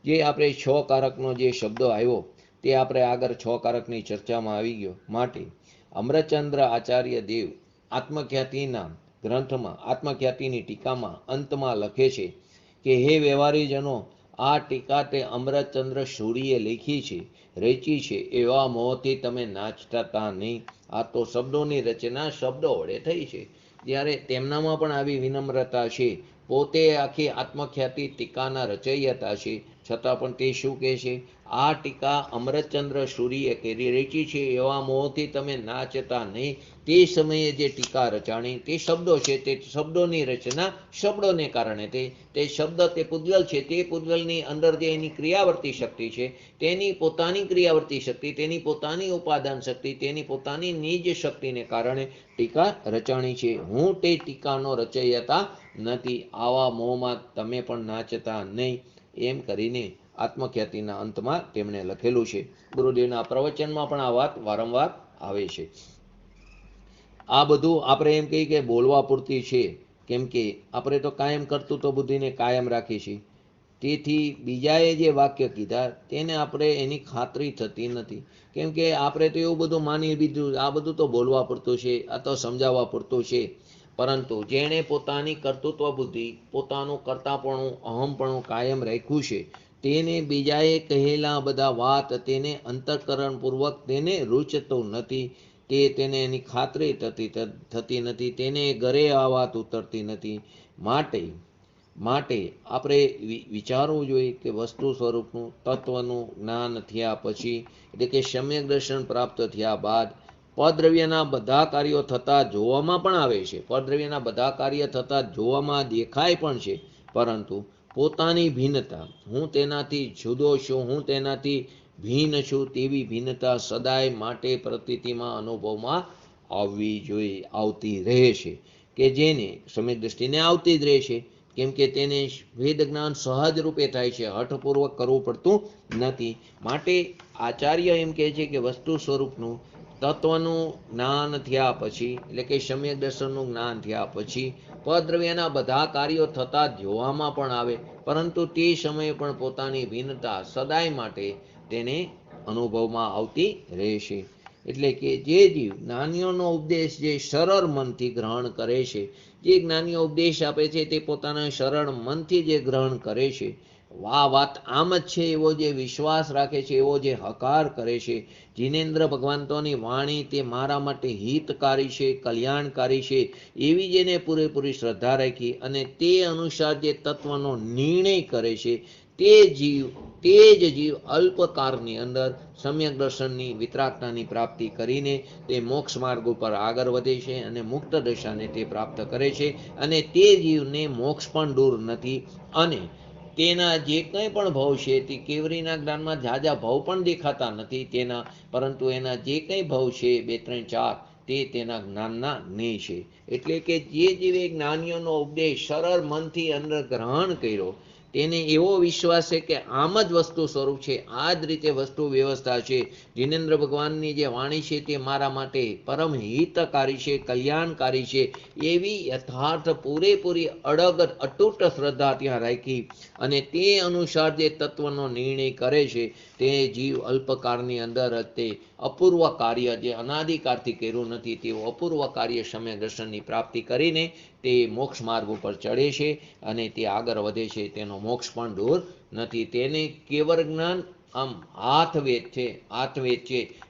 જે આપણે 6 કારકનો જે શબ્દો આવ્યો તે આપણે આગળ 6 કારકની ચર્ચામાં આવી ગયો. માટે અમરચંદ્ર આચાર્ય દેવ આત્મખ્યાતિના ગ્રંથમાં આત્મખ્યાતિની ટીકામાં અંતમાં લખે છે કે હે વ્યવહારીજનો, આ ટીકા તે અમરચંદ્ર સૂરીએ લખી છે, રચી છે. એવા મોહથી તમે નાચતા નહીં. આ તો શબ્દોની રચના શબ્દો વડે થઈ છે. જ્યારે તેમનામાં પણ આવી વિનમ્રતા છે, પોતે આખી આત્મખ્યાતિ ટીકાના રચયિતા છે, છતાં પણ તે શું કહે છે? આ ટીકા અમરચંદ્ર સૂર્યે કરી રચી છે, એવા મોહથી તમે નાચતા નહીં. તે સમયે જે ટીકા રચાણી તે શબ્દો છે, તે શબ્દોની રચના શબ્દોને કારણે, તે શબ્દ તે પૂતગલ છે, તે પૂતગલની અંદર જે એની ક્રિયાવર્તી શક્તિ છે, તેની પોતાની ક્રિયાવર્તી શક્તિ, તેની પોતાની ઉપાદાન શક્તિ, તેની પોતાની નિજ શક્તિને કારણે ટીકા રચાણી છે. હું તે ટીકાનો રચયિતા નથી. આવા મોહમાં તમે પણ નાચતા નહીં. એમ કરીને આત્મખ્યાતિના અંતમાં તેમણે લખેલું છે. ગુરુદેવના પ્રવચનમાં પણ આ વાત વારંવાર આવે છે. આ બધું આપણે એમ કહીએ કે બોલવા પૂરતી છે, કેમ કે આપણે તો કાયમ કર્તૃત્વ બુદ્ધિને કાયમ રાખી છીએ. તેથી બીજાએ જે વાક્ય કીધા તેને આપણે એની ખાતરી થતી નથી, કેમ કે આપણે તો એવું બધું માની લીધું, આ બધું તો બોલવા પૂરતું છે, આ તો સમજાવવા પૂરતું છે. પરંતુ જેણે પોતાની કર્તૃત્વ બુદ્ધિ, પોતાનું કર્તાપણું, અહમપણું કાયમ રાખ્યું છે, તેને બીજાએ કહેલા બધા વાત તેને અંતઃકરણપૂર્વક તેને રૂચતું નથી, કે તેને એની ખાતરી થતી નથી, તેને ઘરે આ વાત ઉતરતી નથી. માટે આપણે વિચારવું જોઈએ કે વસ્તુ સ્વરૂપનું તત્વનું જ્ઞાન થયા પછી, એટલે કે સમ્યક દર્શન પ્રાપ્ત થયા બાદ પદ્રવ્યના બધા કાર્યો થતા જોવામાં પણ આવે છે, પદ્રવ્યના બધા કાર્ય થતા જોવામાં દેખાય પણ છે, પરંતુ પોતાની ભિન્નતા, હું તેનાથી જુદો છું, હું તેનાથી ભિન્ન છું, તેવી ભિન્નતા સદાય માટે પ્રતીતિમાં, અનુભવમાં આવવી જોઈએ, આવતી રહે છે. કે જેને સમ્યક દ્રષ્ટિને આવતી જ રહે છે, કેમ કે તેને વેદ જ્ઞાન સહજ રૂપે થાય છે, હઠપૂર્વક કરવું પડતું નથી. માટે આચાર્ય એમ કહે છે કે વસ્તુ સ્વરૂપનું તત્વનું જ્ઞાન થયા પછી, એટલે કે સમ્યક દર્શનનું જ્ઞાન થયા પછી પદ્રવ્યના બધા કાર્યો થતા જોવામાં પણ આવે, પરંતુ તે સમયે પણ પોતાની ભિન્નતા સદાય માટે તેને અનુભવમાં આવતી રહેશે. એટલે કે જે જીવ જ્ઞાનીઓનો ઉપદેશ જે સરળ મનથી ગ્રહણ કરે છે, જે જ્ઞાનીઓ ઉપદેશ આપે છે તે પોતાના સરળ મનથી જે ગ્રહણ કરે છે, આ વાત આમ જ છે એવો જે વિશ્વાસ રાખે છે, એવો જે હકાર કરે છે, જીનેન્દ્ર ભગવંતોની વાણી તે મારા માટે હિતકારી છે, કલ્યાણકારી છે, એવી જેને પૂરેપૂરી શ્રદ્ધા રાખી અને તે અનુસાર જે તત્વનો નિર્ણય કરે છે, તે જ જીવ અલ્પકાળની અંદર સમ્યક દર્શનની વિતરાગતાની પ્રાપ્તિ કરીને તે મોક્ષ માર્ગ ઉપર આગળ વધે છે અને મુક્ત દશાને તે પ્રાપ્ત કરે છે. અને તે જીવને મોક્ષ પણ દૂર નથી, અને તેના જે કંઈ પણ ભાવ છે તે કેવરીના જ્ઞાનમાં ઝાઝા ભાવ પણ દેખાતા નથી તેના, પરંતુ એના જે કંઈ ભાવ છે 2, 3, 4 તે તેના જ્ઞાનના જ્ઞેય છે. એટલે કે જે જીવે જ્ઞાનીઓનો ઉપદેશ સરળ મનથી અંદર ગ્રહણ કર્યો, તેને એવો વિશ્વાસ છે કે આમ જ વસ્તુ સ્વરૂપ છે, આ જ રીતે વસ્તુ વ્યવસ્થા છે, જીનેન્દ્ર ભગવાનની જે વાણી છે તે મારા માટે પરમ હિતકારી છે, કલ્યાણકારી છે, એવી યથાર્થ પૂરેપૂરી અડગ અતૂટ શ્રદ્ધા ત્યાં રાખી અને તે અનુસાર જે તત્વનો નિર્ણય કરે છે, તે જીવ અલ્પકાળની અંદર જ તે અપૂર્વ કાર્ય, જે અનાદિકાળથી કર્યું નથી તેવું અપૂર્વ કાર્ય સમ્યક દર્શનની પ્રાપ્તિ કરીને તે મોક્ષ માર્ગ ઉપર ચડે છે અને તે આગળ વધે છે. તેનો મોક્ષ પણ દૂર નથી. તેને કેવળ જ્ઞાન આમ હાથવેદ છે,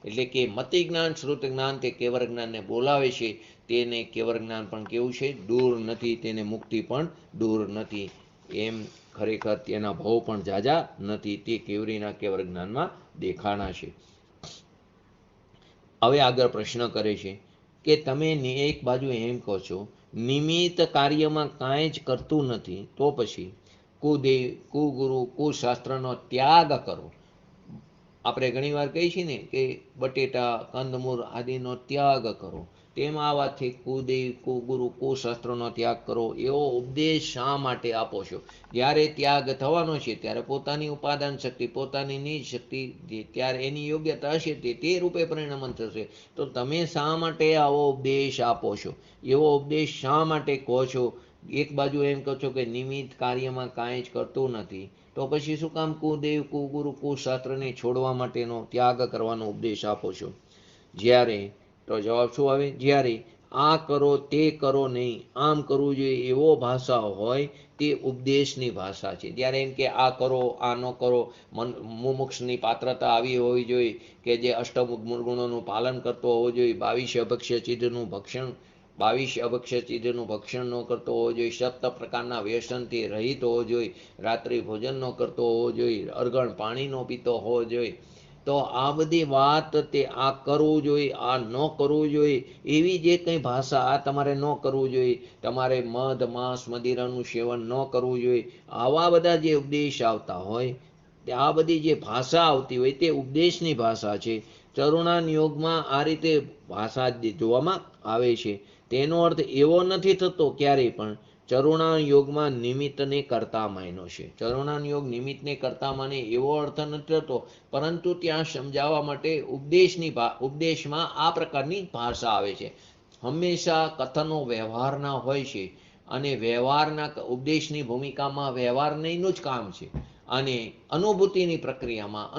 એટલે કે મતિ જ્ઞાન, શ્રુત જ્ઞાન તે કેવળ જ્ઞાનને બોલાવે છે, તેને કેવળ જ્ઞાન પણ કેવું છે? દૂર નથી. તેને મુક્તિ પણ દૂર નથી. એમ ખરેખર તેના ભાવ પણ ઝાઝા નથી, તે કેવરીના કેવળ જ્ઞાનમાં દેખાણા છે. હવે આગળ પ્રશ્ન કરે છે કે તમે એક બાજુ એમ કહો છો નિમિત્ત કાર્યમાં કાંઈ જ કરતું નથી, તો પછી કુદેવ, કુગુરુ, કુશાસ્ત્રનો ત્યાગ કરો. આપણે ઘણી વાર કહીએ છીએ ને કે બટેટા, કંદમૂળ આદિનો ત્યાગ કરો, તેમ આ વાતથી કુદેવ, કુગુરુ, કુશાસ્ત્રનો ત્યાગ કરો એવો ઉપદેશ શા માટે આપો છો? જ્યારે ત્યાગ થવાનો છે ત્યારે પોતાની ઉપાદાન શક્તિ, પોતાની નિજ શક્તિ ત્યારે એની યોગ્યતા હશે તે રૂપે પરિણમન થશે. તો તમે શા માટે આવો ઉપદેશ આપો છો? એવો ઉપદેશ શા માટે કહો છો? એક બાજુ એમ કહો છો કે નિમિત્ત કાર્યમાં કાંઈ જ કરતું નથી, તો પછી શું કામ કુદેવ, કુગુરુ, કુશાસ્ત્રને છોડવા માટેનો, ત્યાગ કરવાનો ઉપદેશ આપો છો? જ્યારે તો જવાબ શું આવે? જ્યારે આ કરો તે કરો નહીં, આમ કરવું જોઈએ એવો ભાષા હોય તે ઉપદેશની ભાષા છે. જ્યારે એમ કે આ કરો, આ ન કરો, મુમુક્ષની પાત્રતા આવી હોવી જોઈએ કે જે અષ્ટમુખ ગુણોનું પાલન કરતો હોવો જોઈએ, 22 અભક્ષ્ય ચીજનું ભક્ષણ 22 અભક્ષ્ય ચીજનું ભક્ષણ ન કરતો હોવો જોઈએ, 7 પ્રકારના વ્યસનથી રહિત હોવો જોઈએ, રાત્રિ ભોજન ન કરતો હોવો જોઈએ, અરગણ પાણી ન પીતો હોવો જોઈએ. તો આ બધી વાત તે આ કરવું જોઈએ, આ ન કરવું જોઈએ, એવી જે કંઈ ભાષા, આ તમારે ન કરવું જોઈએ, તમારે મધ માંસ મદિરાનું સેવન ન કરવું જોઈએ, આવા બધા જે ઉપદેશ આવતા હોય, આ બધી જે ભાષા આવતી હોય તે ઉપદેશની ભાષા છે. ચરુણાન યોગમાં આ રીતે ભાષા જોવામાં આવે છે. તેનો અર્થ એવો નથી થતો ક્યારેય પણ ચરુણાન યોગમાં નિમિત્તને કરતા માન્યો છે. ચરુણાન યોગ નિમિત્તને કરતા માને એવો અર્થ નથી થતો, પરંતુ ત્યાં સમજાવવા માટે ઉપદેશમાં આ પ્રકારની ભાષા આવે છે. હંમેશા કથનો વ્યવહારના હોય છે, અને વ્યવહારના ઉપદેશની ભૂમિકામાં વ્યવહારનું જ કામ છે. અને અનુભૂતિની પ્રક્રિયામાં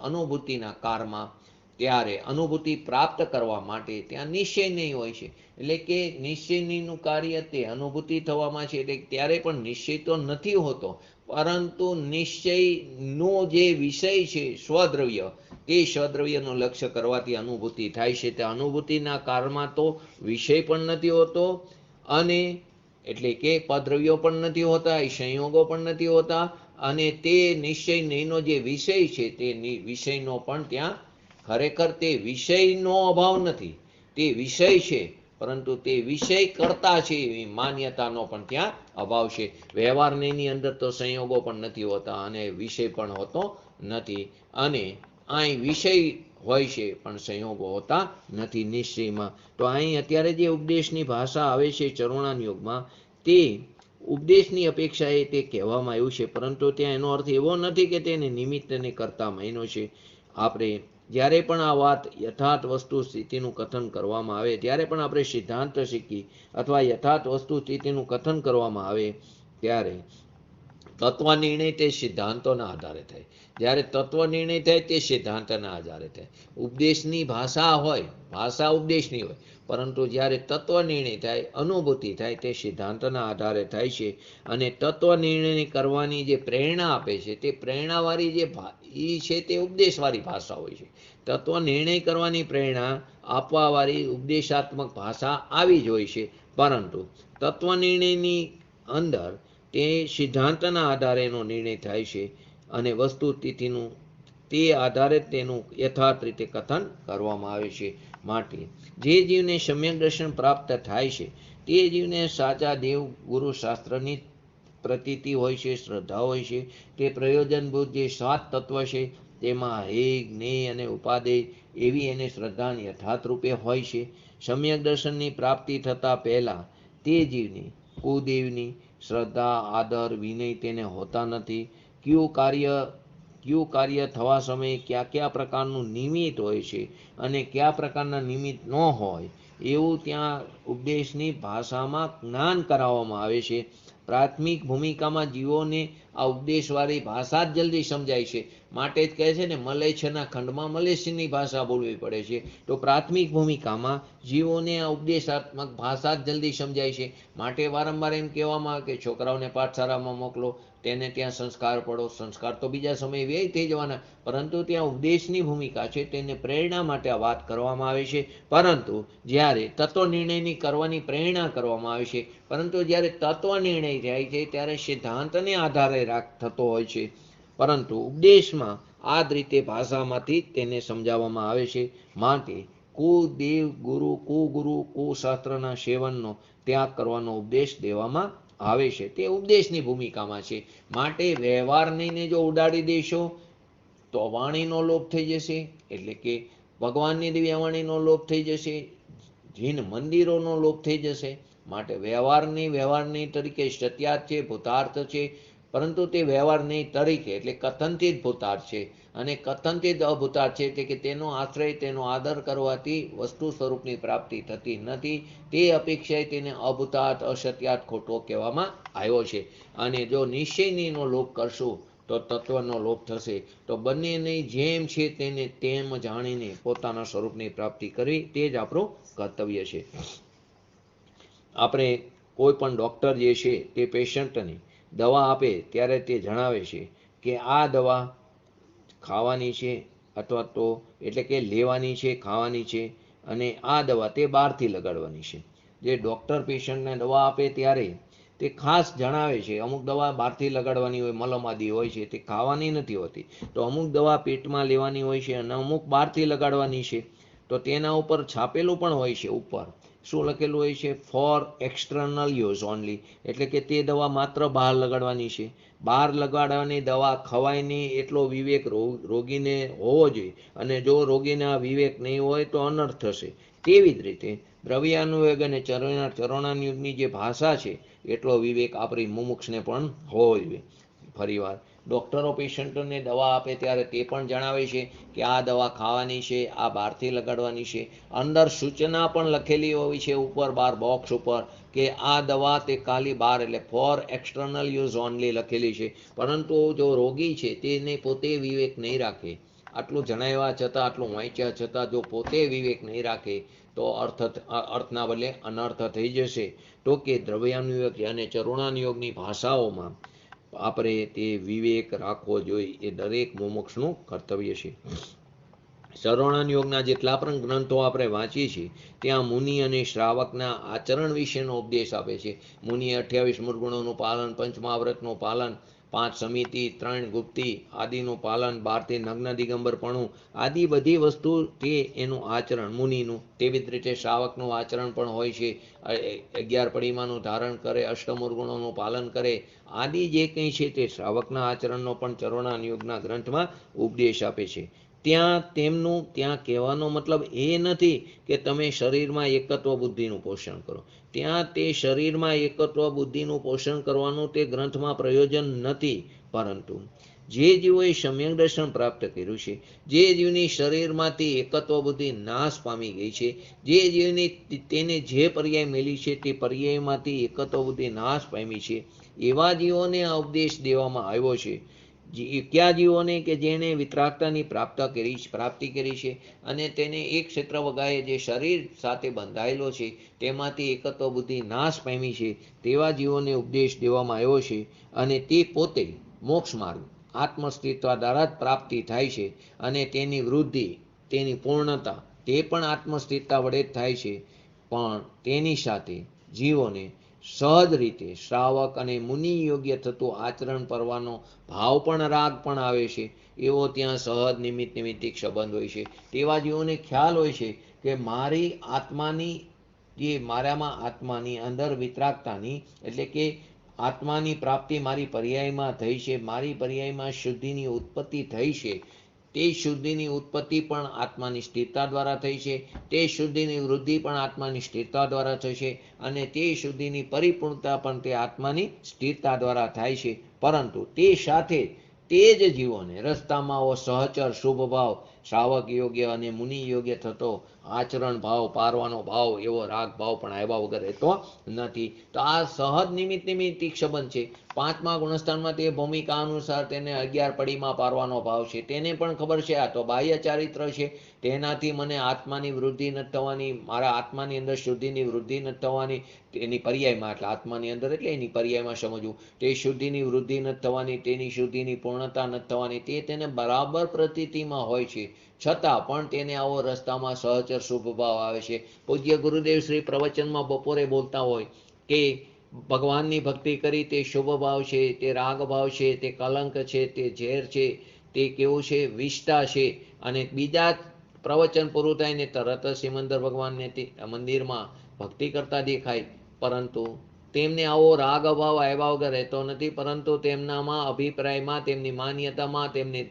અનુભૂતિના કારમાં ત્યારે અનુભૂતિ પ્રાપ્ત કરવા માટે ત્યાં નિશ્ચય નહીં હોય છે. એટલે કે નિશ્ચયનું કાર્ય તે અનુભૂતિ થવામાં છે. એટલે ત્યારે પણ નિશ્ચય તો નથી હોતો, પરંતુ નિશ્ચયનો જે વિષય છે સ્વદ્રવ્ય, તે સ્વદ્રવ્યનું લક્ષ્ય કરવાથી અનુભૂતિ થાય છે. તે અનુભૂતિના કાળમાં તો વિષય પણ નથી હોતો, અને એટલે કે પદ્રવ્યો પણ નથી હોતા, એ સંયોગો પણ નથી હોતા, અને તે નિશ્ચય નહીંનો જે વિષય છે તે વિષયનો પણ ત્યાં ખરેખર તે વિષયનો અભાવ નથી, તે વિષય છે, પરંતુ તે વિષય કરતા છે એવી માન્યતાનો પણ ત્યાં અભાવ છે. વ્યવહારની અંદર તો સંયોગો પણ નથી હોતા અને વિષય પણ હોતો નથી, અને અહીં વિષય હોય છે પણ સંયોગો હોતા નથી નિશ્ચયમાં. તો અહીં અત્યારે જે ઉપદેશની ભાષા આવે છે ચરુણાન યોગમાં, તે ઉપદેશની અપેક્ષાએ તે કહેવામાં આવ્યું છે, પરંતુ ત્યાં એનો અર્થ એવો નથી કે તેને નિમિત્તને કરતા માન્યો છે. આપણે જ્યારે પણ આ વાત યથાર્થ વસ્તુ સ્થિતિનું કથન કરવામાં આવે, ત્યારે પણ આપણે સિદ્ધાંત શીખી અથવા યથાર્થ વસ્તુ સ્થિતિનું કથન કરવામાં આવે ત્યારે તત્વ નિર્ણય તે સિદ્ધાંતોના આધારે થાય. જ્યારે તત્વ નિર્ણય થાય તે સિદ્ધાંતના આધારે થાય. ઉપદેશની ભાષા હોય, ભાષા ઉપદેશની હોય, પરંતુ જ્યારે તત્વ નિર્ણય થાય, અનુભૂતિ થાય, તે સિદ્ધાંતના આધારે થાય છે. અને તત્વ નિર્ણય કરવાની જે પ્રેરણા આપે છે, તે પ્રેરણાવાળી જે એ છે તે ઉપદેશવાળી ભાષા હોય છે. તત્વ નિર્ણય કરવાની પ્રેરણા આપવાવાળી ઉપદેશાત્મક ભાષા આવી જ હોય છે, પરંતુ તત્વ નિર્ણયની અંદર તે સિદ્ધાંતના આધારેનો નિર્ણય થાય છે, અને વસ્તુસ્થિતિનું તે આધારે તેનું યથાર્થ રીતે કથન કરવામાં આવે છે. માટે જે જીવને સમ્યક દર્શન પ્રાપ્ત થાય છે, તે જીવને સાચા દેવ ગુરુ શાસ્ત્રની પ્રતીતિ હોય છે, શ્રદ્ધા હોય છે. તે પ્રયોજનભૂત જે 7 તત્વ છે તેમાં હે, જ્ઞેય અને ઉપાદેય એવી એને શ્રદ્ધા યથાર્થ રૂપે હોય છે. સમ્યક દર્શનની પ્રાપ્તિ થતાં પહેલાં તે જીવની કુદેવની શ્રદ્ધા, આદર, વિનય તેને હોતા નથી. કયું કાર્ય થવા સમયે કયા પ્રકારનું નિમિત્ત હોય છે અને કયા પ્રકારના નિમિત્ત ન હોય, એવું ત્યાં ઉપદેશની ભાષામાં જ્ઞાન કરાવવામાં આવે છે. પ્રાથમિક ભૂમિકામાં જીવોને આ ઉપદેશવાળી ભાષા જ જલ્દી સમજાય છે, માટે જ કહે છે ને મલેચ્છના ખંડમાં મલેચ્છની ભાષા બોલવી પડે છે. તો પ્રાથમિક ભૂમિકામાં જીવોને આ ઉપદેશાત્મક ભાષા જ જલ્દી સમજાય છે, માટે વારંવાર એમ કહેવામાં આવે કે છોકરાઓને પાઠશાળામાં મોકલો, તેને ત્યાં સંસ્કાર પડો. સંસ્કાર તો બીજા સમયે વ્યય થઈ જવાના, પરંતુ ત્યાં ઉપદેશની ભૂમિકા છે, તેને પ્રેરણા માટે આ વાત કરવામાં આવે છે. પરંતુ જ્યારે તત્વ નિર્ણયની કરવાની પ્રેરણા કરવામાં આવે છે, પરંતુ જ્યારે તત્વ નિર્ણય થાય છે ત્યારે સિદ્ધાંતને આધારે થતો હોય છે. પરંતુ ઉપદેશમાં આ જ રીતે ભાષામાંથી તેને સમજાવવામાં આવે છે. માટે કુદેવ ગુરુ, કુશાસ્ત્રના સેવનનો ત્યાગ કરવાનો ઉપદેશ દેવામાં આવે છે. તે ઉપદેશની ભૂમિકામાં છે. માટે વ્યવહારને જો ઉડાડી દેશો તો વાણીનો લોપ થઈ જશે, એટલે કે ભગવાનની દિવ્ય વાણીનો લોપ થઈ જશે, જીન મંદિરોનો લોપ થઈ જશે. માટે વ્યવહારની તરીકે સત્યાર્થ છે, ભૂતાર્થ છે, પરંતુ તે વ્યવહારની તરીકે એટલે કથનથી જ ભૂતાર્થ છે, અને કથનથી જ અભૂતાર્થ છે, એટલે કે તેનો આશ્રય, તેનો આદર કરવાથી વસ્તુ સ્વરૂપની પ્રાપ્તિ થતી નથી. તે અપેક્ષાએ તેને અભૂતાર્થ, અસત્યાર્થ, ખોટો કહેવામાં આવ્યો છે. અને જો નિશ્ચયનીનો લોપ કરશું તો તત્વનો લોપ થશે. તો બંનેને જેમ છે તેને તેમ જાણીને પોતાના સ્વરૂપની પ્રાપ્તિ કરવી, તે જ આપણું કર્તવ્ય છે. આપણે કોઈ પણ ડૉક્ટર જે છે તે પેશન્ટને દવા આપે ત્યારે તે જણાવે છે કે આ દવા ખાવાની છે, અથવા તો એટલે કે લેવાની છે, ખાવાની છે, અને આ દવા તે બહારથી લગાડવાની છે. જે ડૉક્ટર પેશન્ટને દવા આપે ત્યારે તે ખાસ જણાવે છે, અમુક દવા બહારથી લગાડવાની હોય, મલમ આદિ હોય છે, તે ખાવાની નથી હોતી. તો અમુક દવા પેટમાં લેવાની હોય છે અને અમુક બહારથી લગાડવાની છે. તો તેના ઉપર છાપેલું પણ હોય છે, ઉપર શું લખેલું હોય છે? ફોર એક્સટર્નલ યુઝ ઓનલી, એટલે કે તે દવા માત્ર બહાર લગાડવાની છે. બહાર લગાડવાની દવા ખવાય નહીં એટલો વિવેક રોગીને હોવો જોઈએ, અને જો રોગીને આ વિવેક નહીં હોય તો અનર્થ થશે. તેવી જ રીતે દ્રવ્યાનુયોગ અને ચરણાનુયોગની જે ભાષા છે એટલો વિવેક આપણી મુમુક્ષને પણ હોવો જોઈએ. ફરીવાર ડૉક્ટરો પેશન્ટોને દવા આપે ત્યારે તે પણ જણાવે છે કે આ દવા ખાવાની છે, આ બહારથી લગાડવાની છે. અંદર સૂચના પણ લખેલી હોય છે ઉપર બહાર બોક્સ ઉપર કે આ દવા તે ખાલી બહાર, એટલે ફોર એક્સટર્નલ યુઝ ઓનલી લખેલી છે. પરંતુ જો રોગી છે તેને પોતે વિવેક નહીં રાખે, આટલું જણાવ્યા છતાં, આટલું વાંચ્યા છતાં જો પોતે વિવેક નહીં રાખે તો અર્થના બદલે અનર્થ થઈ જશે. તો કે દ્રવ્યાનુયોગ અને ચરણાનુયોગની ભાષાઓમાં આપણે તે વિવેક રાખવો જોઈએ, એ દરેક મુમુક્ષનું કર્તવ્ય છે. ચરણાનુયોગના જેટલા પણ ગ્રંથો આપણે વાંચીએ છીએ ત્યાં મુનિ અને શ્રાવકના આચરણ વિશેનો ઉપદેશ આપે છે. મુનિએ 28 મૂળગુણોનું પાલન, પંચમહાવ્રતનું પાલન, 5 સમિતિ, 3 ગુપ્તી આદિનું પાલન, 12થી નગ્ન દિગંબરપણું આદિ બધી વસ્તુ તે એનું આચરણ મુનિનું. તેવી જ રીતે શ્રાવકનું આચરણ પણ હોય છે, 11 પડીમાનું ધારણ કરે, અષ્ટમૂળગુણોનું પાલન કરે, આદિ જે કંઈ છે તે શ્રાવકના આચરણનો પણ ચરણાનુયોગના ગ્રંથમાં ઉપદેશ આપે છે. ત્યાં કહેવાનો મતલબ એ નથી કે તમે શરીરમાં એકત્વ બુદ્ધિનું પોષણ કરો. ત્યાં તે શરીરમાં એકત્વ બુદ્ધિનું પોષણ કરવાનું તે ગ્રંથમાં પ્રયોજન નથી. પરંતુ જે જીવોએ સમ્યક દર્શન પ્રાપ્ત કર્યું છે, જે જીવની શરીરમાંથી એકત્વ બુદ્ધિ નાશ પામી ગઈ છે, જે જીવની તેને જે પર્યાય મેલી છે તે પર્યાયમાંથી એકત્વ બુદ્ધિ નાશ પામી છે, એવા જીવોને આ ઉપદેશ દેવામાં આવ્યો છે. કયા જીવોને? કે જેણે વિતરાગતાની પ્રાપ્તિ કરી છે અને તેને એક ક્ષેત્ર વગાએ જે શરીર સાથે બંધાયેલો છે તેમાંથી એકત્વ બુદ્ધિ નાશ પામી છે, તેવા જીવોને ઉપદેશ દેવામાં આવ્યો છે. અને તે પોતે મોક્ષ માર્ગ આત્મસ્થિત્વ દ્વારા જ પ્રાપ્તિ થાય છે, અને તેની વૃદ્ધિ, તેની પૂર્ણતા તે પણ આત્મસ્થિરતા વડે જ થાય છે. પણ તેની સાથે જીવોને સહજ રીતે શ્રાવક અને મુનિ યોગ્ય થતું આચરણ કરવાનો ભાવ પણ રાગ પણ આવે છે. એવો ત્યાં સહજ નિમિત્તિક સંબંધ હોય છે. તેવા જીવોને ખ્યાલ હોય છે કે મારી આત્માની, જે મારામાં આત્માની અંદર વિતરાગતાની, એટલે કે આત્માની પ્રાપ્તિ મારી પર્યાયમાં થઈ છે, મારી પર્યાયમાં શુદ્ધિની ઉત્પત્તિ થઈ છે. તે શુદ્ધિની ઉત્પત્તિ પણ આત્માની સ્થિરતા દ્વારા થઈ છે, તે શુદ્ધિની વૃદ્ધિ પણ આત્માની સ્થિરતા દ્વારા થશે, અને તે શુદ્ધિની પરિપૂર્ણતા પણ તે આત્માની સ્થિરતા દ્વારા થાય છે. પરંતુ તે સાથે તે જ જીવોને રસ્તામાં આવો સહચર શુભ ભાવ, શ્રાવક યોગ્ય અને મુનિ યોગ્ય થતો આચરણ ભાવ, પારવાનો ભાવ, એવો રાગ ભાવ પણ આવ્યા વગર રહેતો નથી. તો આ સહજ નિમિત્તિક સંબંધ છે. 5મા ગુણસ્થાનમાં તે ભૂમિકા અનુસાર તેને 11 પડીમાં પારવાનો ભાવ છે. તેને પણ ખબર છે આ તો બાહ્ય ચારિત્ર છે, તેનાથી મને આત્માની વૃદ્ધિ નથી થવાની, મારા આત્માની અંદર શુદ્ધિની વૃદ્ધિ નથી થવાની. એની પર્યાયમાં, એટલે આત્માની અંદર એટલે એની પર્યાયમાં સમજવું, તે શુદ્ધિની વૃદ્ધિ નથી થવાની, તેની શુદ્ધિની પૂર્ણતા નથી થવાની, તે તેને બરાબર પ્રતીતિમાં હોય છે. છતાં પણ તેને આવો રસ્તામાં સહચર શુભ ભાવ આવે છે. પૂજ્ય ગુરુદેવ શ્રી પ્રવચનમાં બપોરે બોલતા હોય કે ભગવાનની ભક્તિ કરી તે શુભ ભાવ છે, તે રાગ ભાવ છે, તે કલંક છે, તે ઝેર છે, તે કેવું છે? વિષ્ટા છે. અને બીજા પ્રવચન પૂરું થાય ને તરત જ સિમંદર ભગવાનને મંદિરમાં ભક્તિ કરતા દેખાય. પરંતુ તેમને આવો રાગ ભાવ આવ્યા વગર રહેતો નથી, પરંતુ તેમનામાં અભિપ્રાયમાં, તેમની માન્યતામાં, તેમની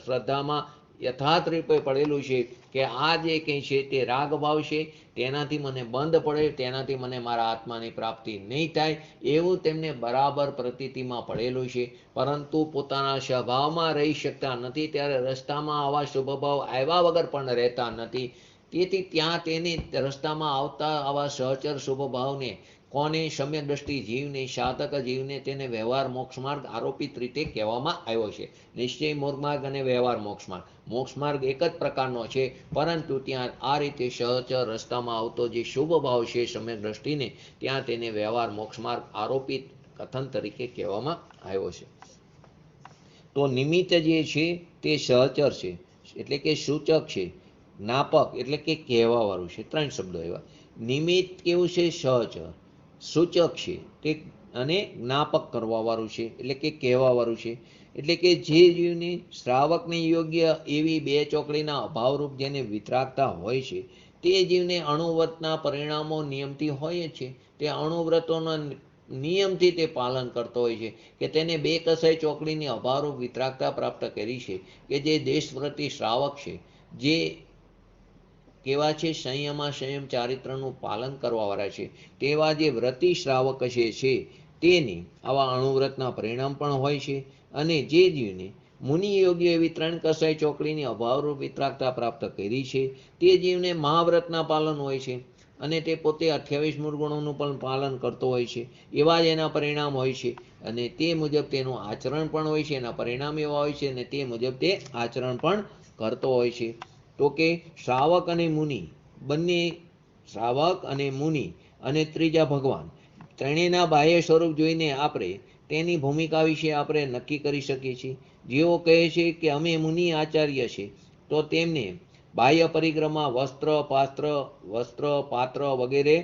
શ્રદ્ધામાં યથાર્થ રૂપે પડેલું છે કે આ જે કંઈ છે તે રાગ ભાવ છે, તેનાથી મને બંધ પડે, તેનાથી મને મારા આત્માની પ્રાપ્તિ નહીં થાય, એવું તેમને બરાબર પ્રતીતિમાં પડેલું છે. પરંતુ પોતાના સ્વભાવમાં રહી શકતા નથી, ત્યારે રસ્તામાં આવા શુભ ભાવ આવ્યા વગર પણ રહેતા નથી. તેથી ત્યાં તેને રસ્તામાં આવતા આવા સહચર શુભ ભાવને કોને? સમ્યક દ્રષ્ટિ જીવને, સાધક જીવને તેને વ્યવહાર મોક્ષમાર્ગ આરોપિત રીતે કહેવામાં આવ્યો છે. નિશ્ચય મોક્ષમાર્ગ અને વ્યવહાર મોક્ષમાર્ગ, મોક્ષમાર્ગ એક જ પ્રકારનો છે, પરંતુ ત્યાં આ રીતે સહચર રસ્તામાં આવતો જે શુભ ભાવ છે સમ્યક દ્રષ્ટિને, ત્યાં તેને વ્યવહાર મોક્ષમાર્ગ આરોપિત કથન તરીકે કહેવામાં આવ્યો છે. તો નિમિત્ત જે છે તે સહચર છે, એટલે કે સૂચક છે, જ્ઞાપક એટલે કે કહેવાવાળું છે. 3 શબ્દો એવા. નિમિત્ત કેવું છે? સહજ સૂચક છે તે, અને જ્ઞાપક કરવાવાળું છે, એટલે કે કહેવાવાળું છે. એટલે કે જે જીવને શ્રાવકને યોગ્ય એવી બે ચોકડીના અભાવરૂપ જેને વિતરાગતા હોય છે, તે જીવને અણુવ્રતના પરિણામો નિયમથી હોય છે. તે અણુવ્રતોના નિયમથી તે પાલન કરતો હોય છે, કે તેને બે કસાઈ ચોકડીની અભાવરૂપ વિતરાગતા પ્રાપ્ત કરી છે, કે જે દેશવ્રતી શ્રાવક છે, જે કેવા છે? સંયમા સંયમ ચારિત્રનું પાલન કરવાવાળા છે, તેવા જે વ્રતી શ્રાવક છે તેને આવા અણુવ્રતના પરિણામ પણ હોય છે. અને જે જીવને મુનિ યોગ્ય એવી 3 કસાઈ ચોકડીની અભાવરૂપ વિતરાગતા પ્રાપ્ત કરી છે, તે જીવને મહાવ્રતના પાલન હોય છે, અને તે પોતે 28 મૂળ ગુણોનું પણ પાલન કરતો હોય છે. એવા જ એના પરિણામ હોય છે, અને તે મુજબ તેનું આચરણ પણ હોય છે. એના પરિણામ એવા હોય છે, અને તે મુજબ તે આચરણ પણ કરતો હોય છે. તો કે શ્રાવક અને મુનિ બંને, શ્રાવક અને મુનિ અને ત્રીજા ભગવાન, ત્રણેયના બાહ્ય સ્વરૂપ જોઈને આપણે તેની ભૂમિકા વિશે આપણે નક્કી કરી શકીએ છીએ. જેઓ કહે છે કે અમે મુનિ આચાર્ય છે, તો તેમને બાહ્ય પરિક્રમા વસ્ત્ર પાત્ર વગેરે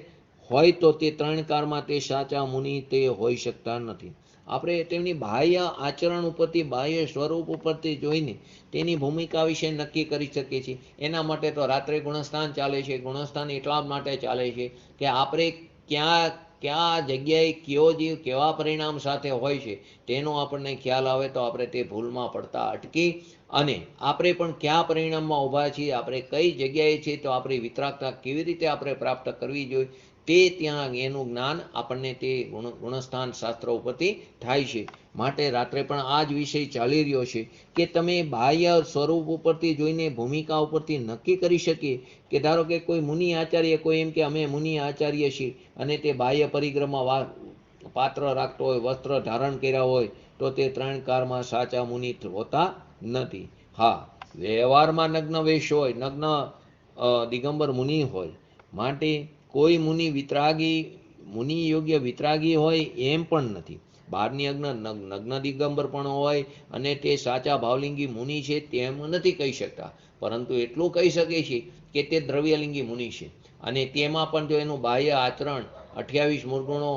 હોય, તો તે 3 કાળમાં તે સાચા મુનિ તે હોઈ શકતા નથી. આપણે તેમની બાહ્ય આચરણ ઉપરથી, બાહ્ય સ્વરૂપ ઉપરથી જોઈને તેની ભૂમિકા વિશે નક્કી કરી શકીએ છીએ. એના માટે તો રાત્રે ગુણસ્થાન ચાલે છે. ગુણસ્થાન એટલા માટે ચાલે છે કે આપણે કયા જગ્યાએ કયો જીવ કેવા પરિણામ સાથે હોય છે તેનો આપણને ખ્યાલ આવે, તો આપણે તે ભૂલમાં પડતા અટકી, અને આપણે પણ કયા પરિણામમાં ઊભા છીએ, આપણે કઈ જગ્યાએ છીએ, તો આપણી વિતરાગતા કેવી રીતે આપણે પ્રાપ્ત કરવી જોઈએ, તે ત્યાં એનું જ્ઞાન આપણને તે ગુણસ્થાન શાસ્ત્ર ઉપરથી થાય છે. માટે રાત્રે પણ આ જ વિષય ચાલી રહ્યો છે, કે તમે બાહ્ય સ્વરૂપ ઉપરથી જોઈને ભૂમિકા ઉપરથી નક્કી કરી શકીએ, કે ધારો કે કોઈ મુનિ આચાર્ય, કોઈ એમ કે અમે મુનિ આચાર્ય છીએ, અને તે બાહ્ય પરિક્રમા પાત્ર રાખતો હોય, વસ્ત્ર ધારણ કર્યા હોય, તો તે 3 કાળમાં સાચા મુનિ હોતા નથી. હા, વ્યવહારમાં નગ્ન વેશ હોય, નગ્ન દિગંબર મુનિ હોય, માટે કોઈ મુનિ યોગ્ય વિતરાગી હોય એમ પણ નથી. બહારની નગ્ન દિગંબર પણ હોય, અને તે સાચા ભાવલિંગી મુનિ છે તેમ નથી કહી શકતા, પરંતુ એટલું કહી શકે છે કે તે દ્રવ્યલિંગી મુનિ છે. અને તેમાં પણ જો એનું બાહ્ય આચરણ, 28 મૂળગુણો,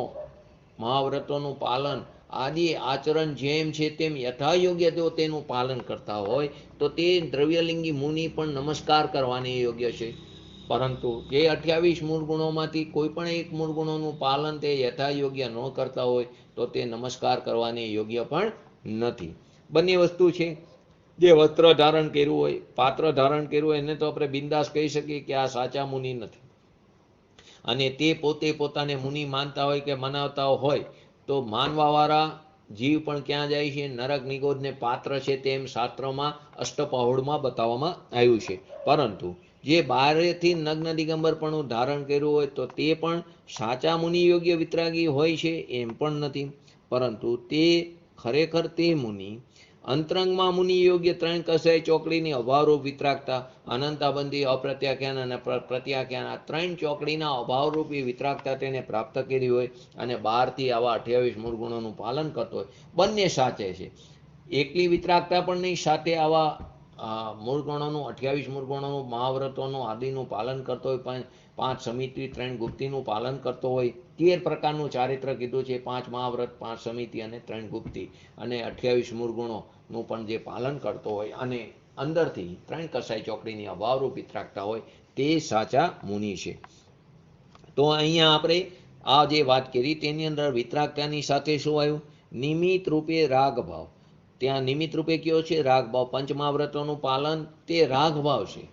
મહાવ્રતોનું પાલન આદિ આચરણ જેમ છે તેમ યથાયોગ્ય જો તેનું પાલન કરતા હોય, તો તે દ્રવ્યલિંગી મુનિ પણ નમસ્કાર કરવાની યોગ્ય છે. પરંતુ જે 28 મૂળ ગુણોમાંથી કોઈ પણ એક મૂળ ગુણોનું પાલન તે યથાયોગ્ય ન કરતા હોય, તો તે નમસ્કાર કરવાની યોગ્ય પણ નથી. બંને વસ્તુ છે. જે વસ્ત્ર ધારણ કર્યું હોય, પાત્ર ધારણ કર્યું હોય, એને તો આપણે બિંદાસ કહી શકીએ કે આ સાચા મુનિ નથી. અને તે પોતે પોતાને મુનિ માનતા હોય કે મનાવતા હોય, તો માનવાવાળા જીવ પણ ક્યાં જાય છે? નરક નિગોદને પાત્ર છે, તેમ શાસ્ત્રોમાં અષ્ટપહોળમાં બતાવવામાં આવ્યું છે. પરંતુ જે બહારથી નગ્ન દિગંબરપણું ધારણ કર્યું હોય, તો તે પણ સાચા મુનિ યોગ્ય વિતરાગી હોય છે એમ પણ નથી. પરંતુ તે ખરેખર તે મુનિ અંતરંગમાં મુનિ યોગ્ય 3 કસાઈ ચોકડીની અભાવરૂપ વિતરાગતા, અનંતાબંધી, અપ્રત્યાખ્યાન અને પ્રત્યાખ્યાન, આ 3 ચોકડીના અભાવરૂપી વિતરાગતા તેને પ્રાપ્ત કરી હોય, અને બહારથી આવા 28 મૂળ ગુણોનું પાલન કરતો હોય, બંને સાચે છે. એકલી વિતરાગતા પણ નહીં, સાથે આવા મૂળ ગુણોનું, 28 મૂળ ગુણોનું, મહાવ્રતોનું આદિનું પાલન કરતો હોય, 5 સમિતિ 3 ગુપ્તિનું પાલન કરતો હોય, 13 પ્રકારનું ચારિત્ર કીધું છે, 5 મહાવ્રત, 5 સમિતિ અને 3 ગુપ્તિ, અને 28 મૂળ ગુણોનું પણ જે પાલન કરતો હોય, અને અંદરથી 3 કસાઈ ચોકડીની અભાવરૂપ વિતરાગતા હોય, તે સાચા મુનિ છે. તો અહીંયા આપણે આ જે વાત કરી તેની અંદર વિતરાગતાની સાથે શું આવ્યું? નિમિત્ત રૂપે રાગભાવ. ત્યાં નિમિત્ત રૂપે કયો છે? રાગભાવ. પંચમહાવ્રતોનું પાલન તે રાગભાવ છે.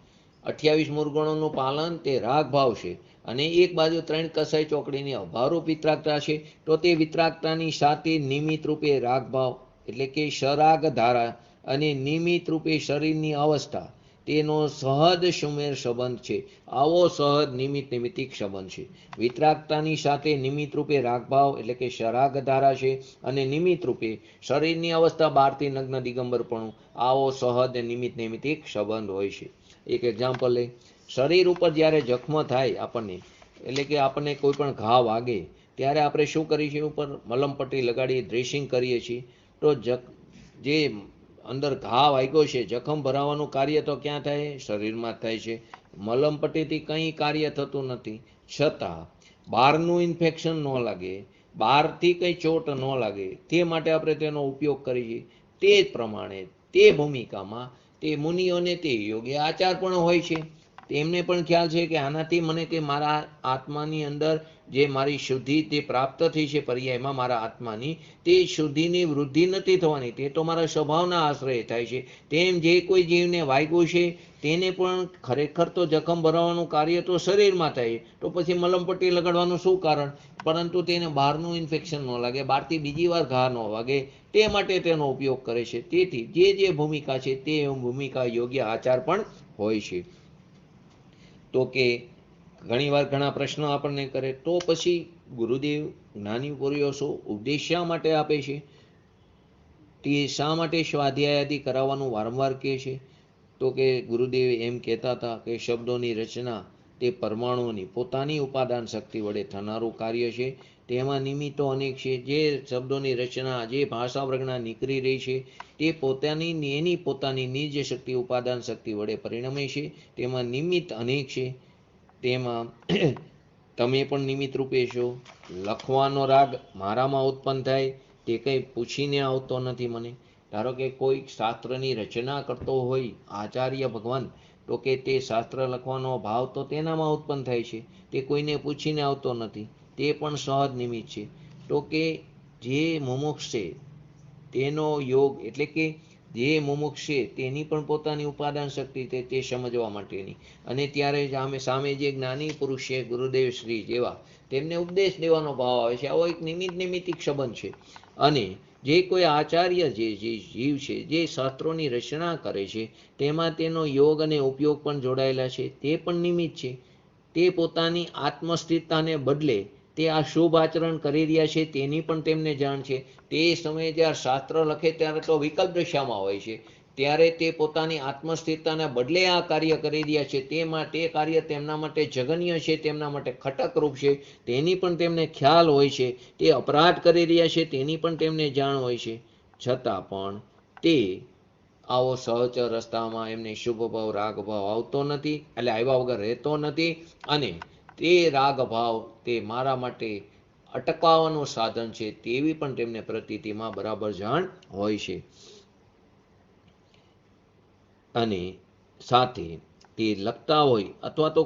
28 મૂળ ગુણોનું પાલન તે રાગભાવ છે. અને એક બાજુ 3 કસાઈ ચોકડીની અભાવરૂપ વિતરાગતા છે, તો તે વિતરાગતાની સાથે નિમિત્ત રૂપે રાગભાવ, એટલે કે સરાગ ધારા, અને નિમિત્ત રૂપે શરીરની અવસ્થા, તેનો સહજ સુમેર સંબંધ છે. આવો સહજ નિમિત્તિક સંબંધ છે. વિતરાગતાની સાથે નિમિત્ત રૂપે રાગભાવ, એટલે કે સરાગ ધારા છે, અને નિમિત્ત રૂપે શરીરની અવસ્થા, બહારથી નગ્ન દિગંબરપણું, આવો સહજ નિમિત્તિક સંબંધ હોય છે. એક એક્ઝામ્પલ લઈ, શરીર ઉપર જ્યારે જખમ થાય આપણને, એટલે કે આપણને કોઈ પણ ઘા વાગે, ત્યારે આપણે શું કરીએ છીએ? ઉપર મલમપટ્ટી લગાડીએ, ડ્રેસિંગ કરીએ છીએ. તો જે અંદર ઘા વાગ્યો છે, જખમ ભરાવાનું કાર્ય તો ક્યાં થાય? શરીરમાં થાય છે. મલમપટ્ટીથી કંઈ કાર્ય થતું નથી, છતાં બહારનું ઇન્ફેક્શન ન લાગે, બહારથી કંઈ ચોટ ન લાગે, તે માટે આપણે તેનો ઉપયોગ કરીએ. તે જ પ્રમાણે તે ભૂમિકામાં તે મુનિઓને તે યોગ્ય આચાર પણ હોય છે. તેમને પણ ખ્યાલ છે કે આનાથી મને કે મારા આત્માની અંદર જે મારી શુદ્ધિ તે પ્રાપ્ત થઈ છે, પર્યાયમાં મારા આત્માની તે શુદ્ધિની વૃદ્ધિ નથી થવાની, તે તો મારા સ્વભાવના આશ્રય થાય છે. તેમ જે કોઈ જીવને વાગ્યું છે તેને પણ ખરેખર તો જખમ ભરાવાનું કાર્ય તો શરીરમાં થાય, તો પછી મલમપટ્ટી લગાડવાનું શું કારણ? પરંતુ તેને બહારનું ઇન્ફેક્શન ન લાગે, બહારથી બીજી વાર ઘા ન વાગે, તે માટે તેનો ઉપયોગ કરે છે. તેથી જે ભૂમિકા છે તે ભૂમિકા યોગ્ય આચાર પણ હોય છે. તો કે ઘણીવાર ઘણા પ્રશ્નો આપણને કરે, તો પછી ગુરુદેવ જ્ઞાની પુરુષો ઉપદેશ શા માટે આપે છે? તે શા માટે સ્વાધ્યાય આદિ કરાવવાનું વારંવાર કહે છે? તો કે ગુરુદેવ એમ કહેતા હતા કે શબ્દોની રચના તે પરમાણુઓની પોતાની ઉપાદાન શક્તિ વડે થનારું કાર્ય છે. તેમાં નિમિત્તો અનેક છે. જે શબ્દોની રચના, જે ભાષા પ્રજ્ઞા નીકળી રહી છે તે એની પોતાની નિજ શક્તિ, ઉપાદાન શક્તિ વડે પરિણમે છે. તેમાં નિમિત્ત અનેક છે. તેમાં તમે પણ નિમિત્ત રૂપે છો. લખવાનો રાગ મારામાં ઉત્પન્ન થાય તે કંઈ પૂછીને આવતો નથી મને. ધારો કે કોઈ શાસ્ત્રની રચના કરતો હોય આચાર્ય ભગવાન, તો કે તે શાસ્ત્ર લખવાનો ભાવ તો તેનામાં ઉત્પન્ન થાય છે, તે કોઈને પૂછીને આવતો નથી, તે પણ સહજ નિમિત્ત છે. તો કે જે મુમુક્ષ છે તેનો યોગ એટલે કે જે મુમુક્ષ છે તેની પણ પોતાની ઉપાદાન શક્તિ તે સમજવા માટેની, અને ત્યારે સામે જે જ્ઞાની પુરુષ છે ગુરુદેવ શ્રી જેવા, તેમને ઉપદેશ દેવાનો ભાવ આવે છે. આવો એક નિમિત્તિક સંબંધ છે. અને જે કોઈ આચાર્ય જે જીવ છે જે શાસ્ત્રોની રચના કરે છે તેમાં તેનો યોગ અને ઉપયોગ પણ જોડાયેલા છે, તે પણ નિમિત્ત છે. તે પોતાની આત્મસ્થિરતાને બદલે તે આ શુભ આચરણ કરી રહ્યા છે તેની પણ તેમને જાણ છે. તે સમયે જ્યારે શાસ્ત્ર લખે ત્યારે તો વિકલ્પ દશામાં હોય છે, ત્યારે તે પોતાની આત્મસ્થિરતાને બદલે આ કાર્ય કરી રહ્યા છે. તે કાર્ય તેમના માટે જઘન્ય છે, તેમના માટે ખટકરૂપ છે, તેની પણ તેમને ખ્યાલ હોય છે. તે અપરાધ કરી રહ્યા છે તેની પણ તેમને જાણ હોય છે. છતાં પણ તે આવો સહચર રસ્તામાં એમને શુભ ભાવ રાગ ભાવ આવતો નથી, એટલે આવ્યા વગર રહેતો નથી. અને તે રાગ ભાવ તે મારા માટે અટકાવવાનું સાધન છે તેવી પણ તેમને પ્રતીતિમાં બરાબર જાણ હોય છે. અને સાથે તે લખતા હોય અથવા તો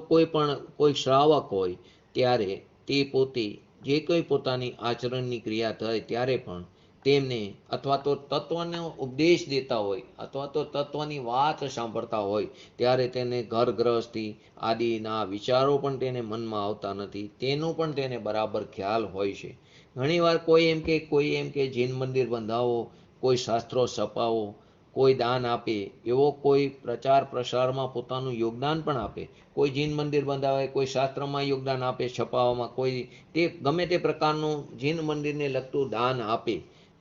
કોઈ શ્રાવક હોય ત્યારે તે પોતે જે કોઈ પોતાની આચરણની ક્રિયા થાય ત્યારે પણ તેમને અથવા તો તત્વનો ઉપદેશ દેતા હોય અથવા તો તત્વની વાત સાંભળતા હોય ત્યારે તેને ઘર ગ્રહસ્થી આદિના વિચારો પણ તેને મનમાં આવતા નથી, તેનું પણ તેને બરાબર ખ્યાલ હોય છે. ઘણીવાર કોઈ એમ કે જૈન મંદિર બંધાવો, કોઈ શાસ્ત્રો છપાવો, કોઈ દાન આપે, એવો કોઈ પ્રચાર પ્રસારમાં પોતાનું યોગદાન પણ આપે, કોઈ જૈન મંદિર બંધાવે, કોઈ શાસ્ત્રમાં યોગદાન આપે, છપાવવામાં, કોઈ તે ગમે તે પ્રકારનું જૈન મંદિરને લગતું દાન આપે,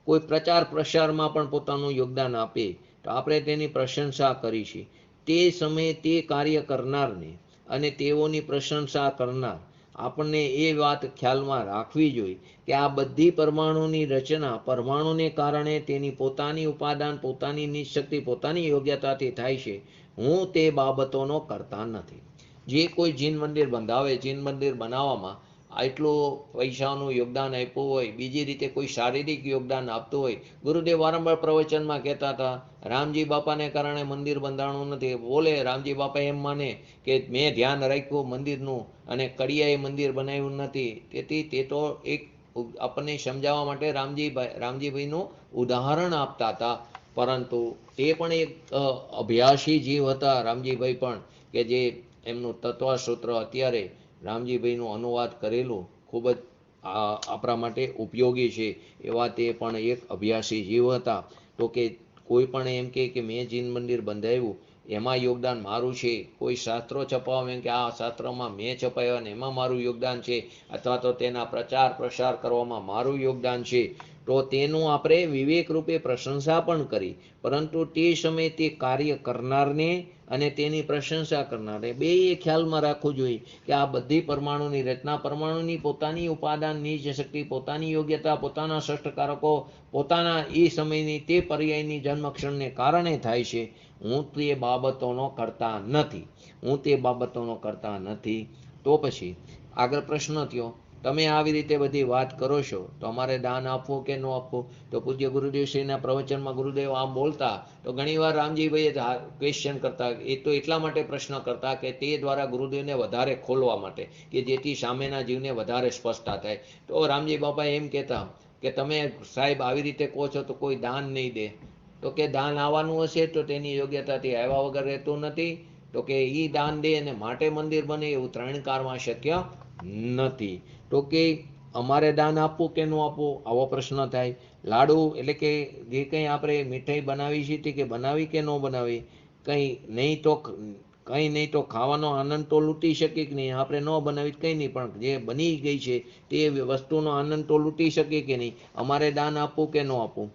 કોઈ પ્રચાર પ્રસારમાં પણ પોતાનું યોગદાન આપે, તો આપણે તેની પ્રશંસા કરીશું. તે સમયે તે કાર્ય કરનારને અને તેઓની પ્રશંસા કરનાર આપણને એ વાત ખ્યાલમાં રાખવી જોઈએ કે આ બધી પરમાણુની રચના પરમાણુને કારણે તેની પોતાની ઉપાદાન, પોતાની નિશક્તિ, પોતાની યોગ્યતાથી થાય છે. હું તે બાબતોનો કરતા નથી. જે કોઈ જૈન મંદિર બંધાવે, જૈન મંદિર બનાવવામાં આટલું પૈસાનું યોગદાન આપ્યું હોય, બીજી રીતે કોઈ શારીરિક યોગદાન આપતું હોય. ગુરુદેવ વારંવાર પ્રવચનમાં કહેતા હતા, રામજી બાપાને કારણે મંદિર બંધાણું નથી. બોલે રામજી બાપા એમ માને કે મેં ધ્યાન રાખ્યું મંદિરનું અને કડિયાએ મંદિર બનાવ્યું નથી. તેથી તે તો એક આપણને સમજાવવા માટે રામજીભાઈનું ઉદાહરણ આપતા હતા. પરંતુ તે પણ એક અભ્યાસી જીવ હતા રામજીભાઈ પણ, કે જે એમનું તત્વસૂત્ર અત્યારે રામજીભાઈનું અનુવાદ કરેલું ખૂબ જ આપણા માટે ઉપયોગી છે. એવા તે પણ એક અભ્યાસી જીવ હતા. તો કે કોઈ પણ એમ કે મેં જૈન મંદિર બંધાવ્યું એમાં યોગદાન મારું છે, કોઈ શાસ્ત્રો છપાવે એમ કે આ શાસ્ત્રમાં મેં છપાવ્યા ને એમાં મારું યોગદાન છે, અથવા તો તેના પ્રચાર પ્રસાર કરવામાં મારું યોગદાન છે, તો તેનું આપણે વિવેક રૂપે પ્રશંસા પણ કરી, પરંતુ તે સમયે તે કાર્ય કરનારને અને તેની પ્રશંસા કરનારને બે ખ્યાલમાં રાખવું જોઈએ કે આ બધી પરમાણુની રચના પરમાણુની પોતાની ઉપાદાન નીચ શક્તિ, પોતાની યોગ્યતા, પોતાના ષષ્ઠકારકો, પોતાના એ સમયની તે પર્યાયની જન્મક્ષણને કારણે થાય છે. હું તે બાબતોનો કરતા નથી, હું તે બાબતોનો કરતા નથી. તો પછી આગળ પ્રશ્ન થયો, તમે આવી રીતે બધી વાત કરો છો તો અમારે દાન આપવું કે ન આપવું? તો પૂજ્ય ગુરુદેવશ્રીના પ્રવચનમાં ગુરુદેવ આમ બોલતા તો ઘણીવાર રામજીભાઈએ ક્વેશ્ચન કરતા, એ તો એટલા માટે પ્રશ્ન કરતા કે તે દ્વારા ગુરુદેવને વધારે ખોલવા માટે, કે જેથી સામેના જીવને વધારે સ્પષ્ટતા થાય. તો રામજી બાપા એમ કહેતા કે તમે સાહેબ આવી રીતે કહો છો તો કોઈ દાન નહીં દે. તો કે દાન આવવાનું હશે તો તેની યોગ્યતાથી આવ્યા વગર રહેતું નથી. તો કે એ દાન દે અને માટે મંદિર બને એવું 3 કાળમાં શક્ય નથી. તો કે અમારે દાન આપવું કે ન આપવું, આવો પ્રશ્ન થાય. લાડુ એટલે કે જે કંઈ આપણે મીઠાઈ બનાવી છે કે બનાવી કે ન બનાવી, કંઈ નહીં તો ખાવાનો આનંદ તો લૂંટી શકીએ કે નહીં? આપણે ન બનાવી કંઈ નહીં, પણ જે બની ગઈ છે તે વસ્તુનો આનંદ તો લૂંટી શકીએ કે નહીં? અમારે દાન આપવું કે ન આપવું?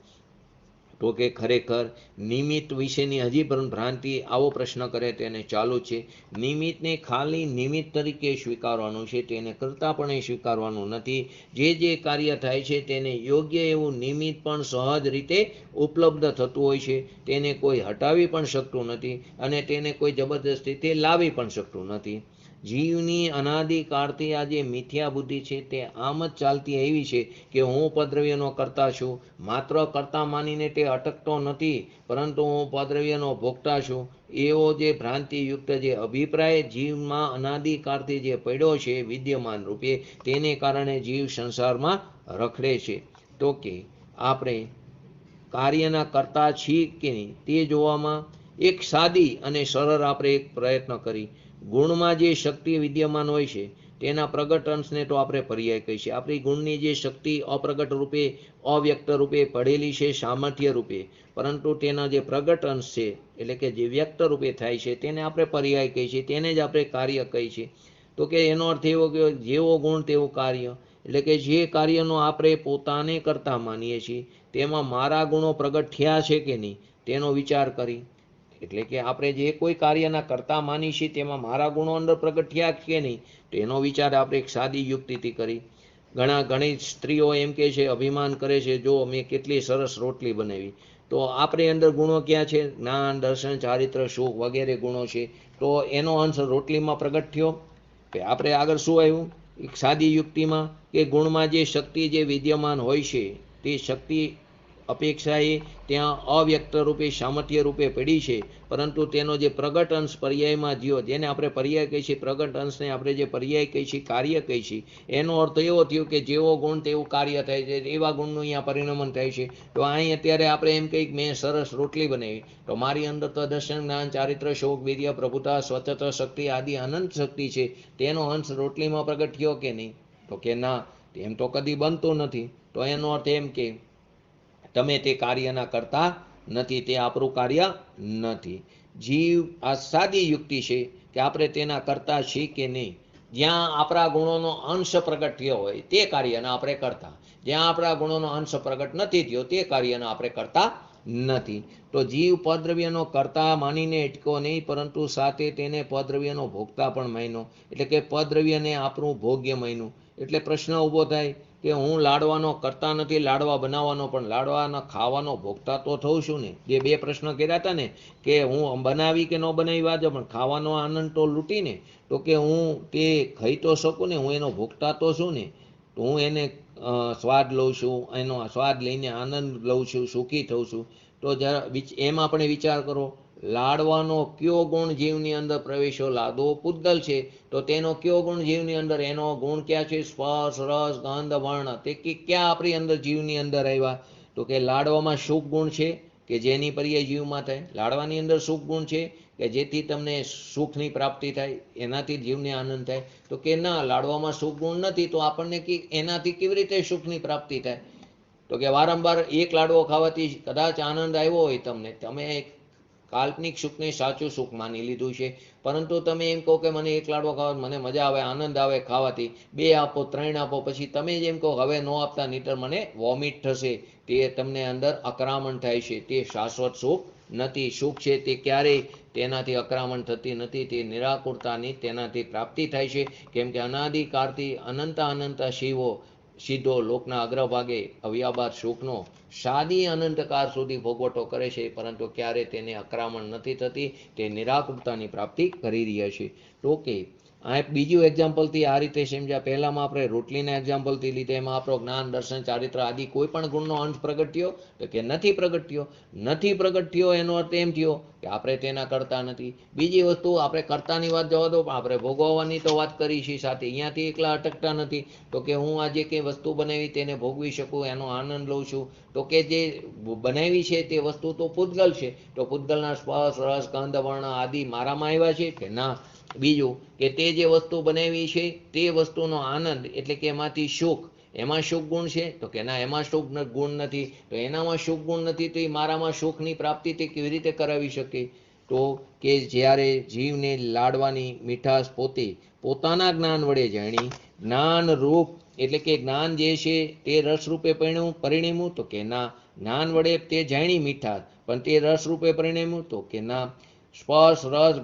તો કે ખરેખર નિમિત્ત વિશેની હજી પણ ભ્રાંતિ આવો પ્રશ્ન કરે તેને ચાલુ છે. નિમિત્તને ખાલી નિમિત્ત તરીકે સ્વીકારવાનું છે, તેને કરતાપણે સ્વીકારવાનું નથી. જે કાર્ય થાય છે તેને યોગ્ય એવું નિમિત્ત પણ સહજ રીતે ઉપલબ્ધ થતું હોય છે. તેને કોઈ હટાવી પણ શકતું નથી અને તેને કોઈ જબરદસ્તીથી લાવી પણ શકતું નથી. જીવની અનાદિકાળથી આ જે મિથ્યા બુદ્ધિ છે તે આમ જ ચાલતી આવી છે કે હું પદ્રવ્યનો કરતા છું. માત્ર કરતા માનીને તે અટકતો નથી, પરંતુ હું પદ્રવ્યનો ભોગતા છું. એવો જે ભ્રાંતિયુક્ત જે અભિપ્રાય જીવમાં અનાદિકાળથી જે પડ્યો છે વિદ્યમાન રૂપે, તેને કારણે જીવ સંસારમાં રખડે છે. તો કે આપણે કાર્યના કરતા છીએ કે નહીં તે જોવામાં એક સાદી અને સરળ આપણે એક પ્રયત્ન કરી. ગુણમાં જે શક્તિ વિદ્યમાન હોય છે તેના પ્રગટ અંશને તો આપણે પર્યાય કહીએ છીએ. આપણી ગુણની જે શક્તિ અપ્રગટ રૂપે, અવ્યક્ત રૂપે પડેલી છે સામર્થ્ય રૂપે, પરંતુ તેના જે પ્રગટ અંશ છે એટલે કે જે વ્યક્ત રૂપે થાય છે તેને આપણે પર્યાય કહીએ છીએ, તેને જ આપણે કાર્ય કહીએ છીએ. તો કે એનો અર્થ એવો કે જેવો ગુણ તેવું કાર્ય, એટલે કે જે કાર્યનો આપણે પોતાને કરતા માનીએ છીએ તેમાં મારા ગુણો પ્રગટ થયા છે કે નહીં તેનો વિચાર કરી. એટલે કે આપણે જે કોઈ કાર્યના કરતા માની છીએ તેમાં મારા ગુણો અંદર પ્રગટ થયા કે નહીં તો એનો વિચાર આપણે એક સાદી યુક્તિથી કરી. ઘણી સ્ત્રીઓ એમ કહે છે, અભિમાન કરે છે, જો મેં કેટલી સરસ રોટલી બનાવી. તો આપણે અંદર ગુણો ક્યાં છે? જ્ઞાન, દર્શન, ચારિત્ર, સુખ વગેરે ગુણો છે. તો એનો અંશ રોટલીમાં પ્રગટ થયો. આપણે આગળ શું આવ્યું એક સાદી યુક્તિમાં કે ગુણમાં જે શક્તિ જે વિદ્યમાન હોય છે તે શક્તિ અપેક્ષાએ ત્યાં અવ્યક્ત રૂપે સામર્થ્ય રૂપે પડી છે, પરંતુ તેનો જે પ્રગટ અંશ પર્યાયમાં જ્યો, જેને આપણે પર્યાય કહીએ છીએ, પ્રગટ અંશને આપણે જે પર્યાય કહીએ છીએ, કાર્ય કહીએ છીએ, એનો અર્થ એવો થયો કે જેવો ગુણ તેવું કાર્ય થાય છે, એવા ગુણનું અહીંયા પરિણમન થાય છે. તો અહીં અત્યારે આપણે એમ કહીએ કે મેં સરસ રોટલી બનાવી, તો મારી અંદર તો દર્શન, જ્ઞાન, ચારિત્ર, શોક, વીર્ય, પ્રભુતા, સ્વતંત્ર શક્તિ આદિ અનંત શક્તિ છે, તેનો અંશ રોટલીમાં પ્રગટ થયો કે નહીં? તો કે ના, એમ તો કદી બનતું નથી. તો એનો અર્થ એમ કે તમે તે કાર્યના કરતા નથી, તે આપણું કાર્ય નથી. જીવ આ સાદી યુક્તિ છે કે આપણે તેના કરતા છીએ કે નહીં. જ્યાં આપણા ગુણોનો અંશ પ્રગટ થયો હોય તે કાર્યના આપણે કરતા, જ્યાં આપણા ગુણોનો અંશ પ્રગટ નથી થયો તે કાર્યના આપણે કરતા નથી. તો જીવ પદ્રવ્યનો કરતા માનીને અટકો નહીં, પરંતુ સાથે તેને પદ્રવ્યનો ભોગતા પણ માન્યો, એટલે કે પદ્રવ્યને આપણું ભોગ્ય માન્યું. એટલે પ્રશ્ન ઊભો થાય કે હું લાડવાનો કરતા નથી, લાડવા બનાવવાનો, પણ લાડવાના ખાવાનો ભોગતા તો થઉં છું ને. જે બે પ્રશ્ન કર્યા હતા ને કે હું બનાવી કે ન બનાવી વાજો, પણ ખાવાનો આનંદ તો લૂંટીને, તો કે હું તે ખાઈ તો શકું ને, હું એનો ભોગતા તો છું ને. તો હું એને સ્વાદ લઉં છું, એનો સ્વાદ લઈને આનંદ લઉં છું, સુખી થઉં છું. તો જરા એમ આપણે વિચાર કરો, લાડવાનો કયો ગુણ જીવની અંદર પ્રવેશો? લાડવો પૂતગલ છે, તો તેનો કયો ગુણ જીવની અંદર? એનો ગુણ ક્યાં છે? સ્પર્શ, રસ, ગંધ, વર્ણ. તે ક્યાં આપણી અંદર જીવની અંદર આવ્યા? તો કે લાડવામાં સુખ ગુણ છે કે જેની પર્યાય જીવમાં થાય. લાડવાની અંદર સુખ ગુણ છે કે જેથી તમને સુખની પ્રાપ્તિ થાય, એનાથી જીવને આનંદ થાય. તો કે ના, લાડવામાં સુખ ગુણ નથી, તો આપણને એનાથી કેવી રીતે સુખની પ્રાપ્તિ થાય? તો કે વારંવાર એક લાડવો ખાવાથી કદાચ આનંદ આવ્યો હોય તમને, તમે કાલ્પનિક સુખને સાચું સુખ માની લીધું છે. પરંતુ તમે એમ કહો કે મને એક લાડવો ખાવા મને મજા આવે, આનંદ આવે ખાવાથી, 2 આપો, 3 આપો, પછી તમે જેમ કહો હવે ન આપતા નહીતર મને વોમિટ થશે, તે તમને અંદર અકરામણ થાય છે. તે શાશ્વત સુખ નથી. સુખ છે તે ક્યારેય તેનાથી અકરામણ થતી નથી. તે નિરાકુરતાની તેનાથી પ્રાપ્તિ થાય છે. કેમ કે અનાદિકાળથી અનંત શિવો સીધો લોકના અગ્રભાગે અવ્યાબાદ સુખનો સાદી અનંતકાળ સુધી ભોગવટો કરે છે, પરંતુ ક્યારે તેને અકરામણ નથી થતી. તે નિરાકુરતાની પ્રાપ્તિ કરી રહ્યા છે. તો કે આ બીજું એક્ઝામ્પલથી આ રીતે સમજ્યા. પહેલામાં આપણે રોટલીના એક્ઝામ્પલથી લીધા, એમાં આપણો જ્ઞાન, દર્શન, ચારિત્ર આદિ કોઈ પણ ગુણનો અંશ પ્રગટ થયો? તો કે નથી પ્રગટ થયો. નથી પ્રગટ થયો એનો અર્થ એમ થયો કે આપણે તેના કરતા નથી. બીજી વસ્તુ, આપણે કરતાની વાત જવા દો, પણ આપણે ભોગવવાની તો વાત કરી છે સાથે. અહીંયાથી એકલા અટકતા નથી. તો કે હું આજે કંઈ વસ્તુ બનાવી તેને ભોગવી શકું, એનો આનંદ લઉં છું. તો કે જે બનાવી છે તે વસ્તુ તો પૂતગલ છે. તો પૂતગલના સ્પર્શ, રસ, ગંધ, વર્ણ આદિ મારામાં આવ્યા છે કે ના? બીજું કે તે જે વસ્તુ બનાવી છે તે વસ્તુનો આનંદ એટલે કે એમાંથી સુખ, એમાં સુખ ગુણ છે? તો કે ના, એમાં સુખ ગુણ નથી. તો એનામાં સુખ ગુણ નથી તો એ મારામાં સુખની પ્રાપ્તિ તે કેવી રીતે કરાવી શકે? તો કે જ્યારે જીવને લાડવાની મીઠાશ પોતાના જ્ઞાન વડે જાણી, જ્ઞાન રૂપ એટલે કે જ્ઞાન જે છે તે રસરૂપે પરિણમ્યું? તો કે ના. જ્ઞાન વડે તે જાણી મીઠાશ, પણ તે રસરૂપે પરિણમ્યું? તો કે ના. સ્પર્શ, રસ,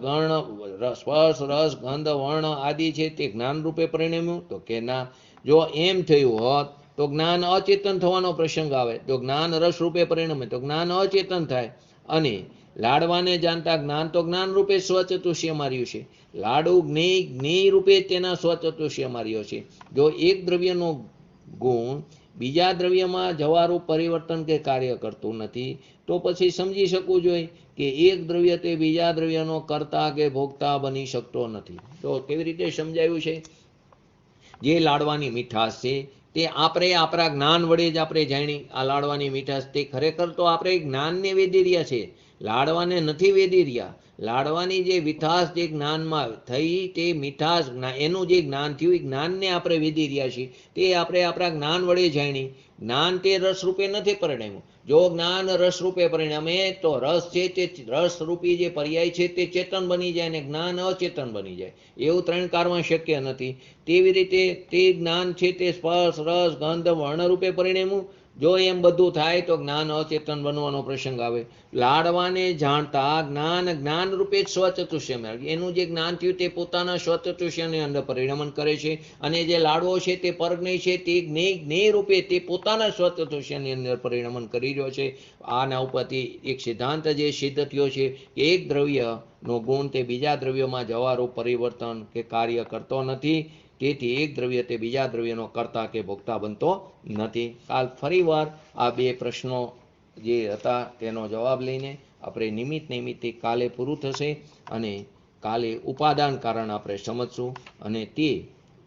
ગંધ, વર્ણ આદિ છે તે જ્ઞાન રૂપે પરિણમ્યું? તો કે ના. જો એમ થયું હોત તો જ્ઞાન અચેતન થવાનો પ્રસંગ આવે. જો જ્ઞાન રસ રૂપે પરિણમે તો જ્ઞાન અચેતન થાય. અને લાડવાને જાણતા જ્ઞાન તો જ્ઞાન રૂપે સ્વચતુષ્ય માર્યું છે. લાડુ જ્ઞેય રૂપે તેના સ્વચતુષ્ય માર્યો છે. જો એક દ્રવ્યનો ગુણ બીજા દ્રવ્યમાં જવારું પરિવર્તન કે કાર્ય કરતું નથી, તો પછી સમજી શકવું જોઈએ કે એક દ્રવ્ય તે બીજા દ્રવ્યનો કરતા કે ભોગતા બની શકતો નથી. તો કેવી રીતે સમજાયું છે? જે લાડવાની મીઠાશ છે તે આપણે આપણા જ્ઞાન વડે જ આપણે જાણી. આ લાડવાની મીઠાશ તે ખરેખર તો આપણે જ્ઞાનને વેદી રહ્યા છે, લાડવાને નથી વેદી રહ્યા. લાડવાની જે મીઠાશ જે જ્ઞાનમાં થઈ, તે મીઠાશ એનું જે જ્ઞાન થયું એ જ્ઞાનને આપણે વેદી રહ્યા છીએ. તે આપણે આપણા જ્ઞાન વડે જાણી. જ્ઞાન તે રસરૂપે નથી પરિણમ્યું. જો જ્ઞાન રસરૂપે પરિણમે તો રસ છે તે રસરૂપી જે પર્યાય છે તે ચેતન બની જાય અને જ્ઞાન અચેતન બની જાય. એવું 3 કાળમાં શક્ય નથી. તેવી રીતે તે જ્ઞાન છે તે સ્પર્શ, રસ, ગંધ, વર્ણ રૂપે પરિણમ્યું. જો એમ બધું થાય તો જ્ઞાન અચેતન બનવાનો પ્રસંગ આવે. લાડવાને જાણતા જ્ઞાન રૂપે જ સ્વચતુષ્ય મેળવ્યું. એનું જે જ્ઞાન થયું તે પોતાના સ્વચતુષ્યની અંદર પરિણમન કરે છે. અને જે લાડવો છે તે પરજ્ઞેય છે તે જ્ઞેય રૂપે તે પોતાના સ્વચતુષ્યની અંદર પરિણમન કરી રહ્યો છે. આના ઉપરથી એક સિદ્ધાંત જે સિદ્ધ થયો છે કે એક દ્રવ્યનો ગુણ તે બીજા દ્રવ્યમાં જવારું પરિવર્તન કે કાર્ય કરતો નથી. તેથી એક દ્રવ્ય તે બીજા દ્રવ્યનો કરતા કે ભોગતા બનતો નથી. કાલ ફરીવાર આ 2 પ્રશ્નો જે હતા તેનો જવાબ લઈને આપણે નિમિત્તે કાલે પૂરું થશે. અને કાલે ઉપાદાન કારણ આપણે સમજશું. અને તે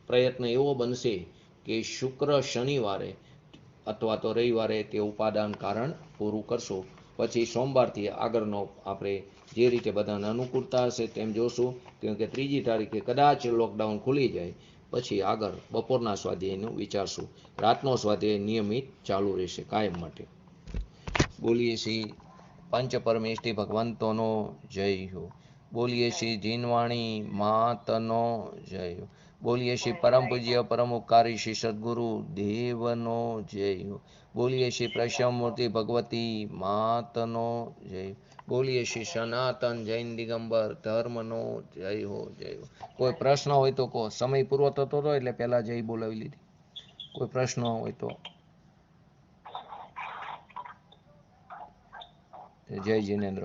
પ્રયત્ન એવો બનશે કે શુક્ર શનિવારે અથવા તો રવિવારે તે ઉપાદાન કારણ પૂરું કરશું. પછી સોમવારથી આગળનો આપણે જે રીતે બધાને અનુકૂળતા હશે તેમ જોશું. કેમ કે 3જી તારીખે કદાચ લોકડાઉન ખુલી જાય પછી આગળ બપોરના સ્વાધ્યાયનું વિચારશું. રાતનો સ્વાધ્યાય નિયમિત ચાલુ રહેશે કાયમ માટે. બોલીએ શ્રી પંચ પરમેષ્ઠી ભગવંતોનો જય હો. બોલીએ શ્રી જીનવાણી માતનો જય હો. બોલીએ શ્રી પરમ પૂજ્ય પરમ ઉપકારી શ્રી સદગુરુ દેવનો જય હો. બોલીએ શ્રી પ્રશ્યમૂર્તિ ભગવતી માતનો જય. બોલીએ શ્રી સનાતન જૈન દિગંબર ધર્મનો જય હો જય હો. કોઈ પ્રશ્ન હોય તો કહો. સમય પૂરો થતો હતો એટલે પહેલા જય બોલાવી લીધી. કોઈ પ્રશ્ન હોય તો જય જિનેન્દ્ર.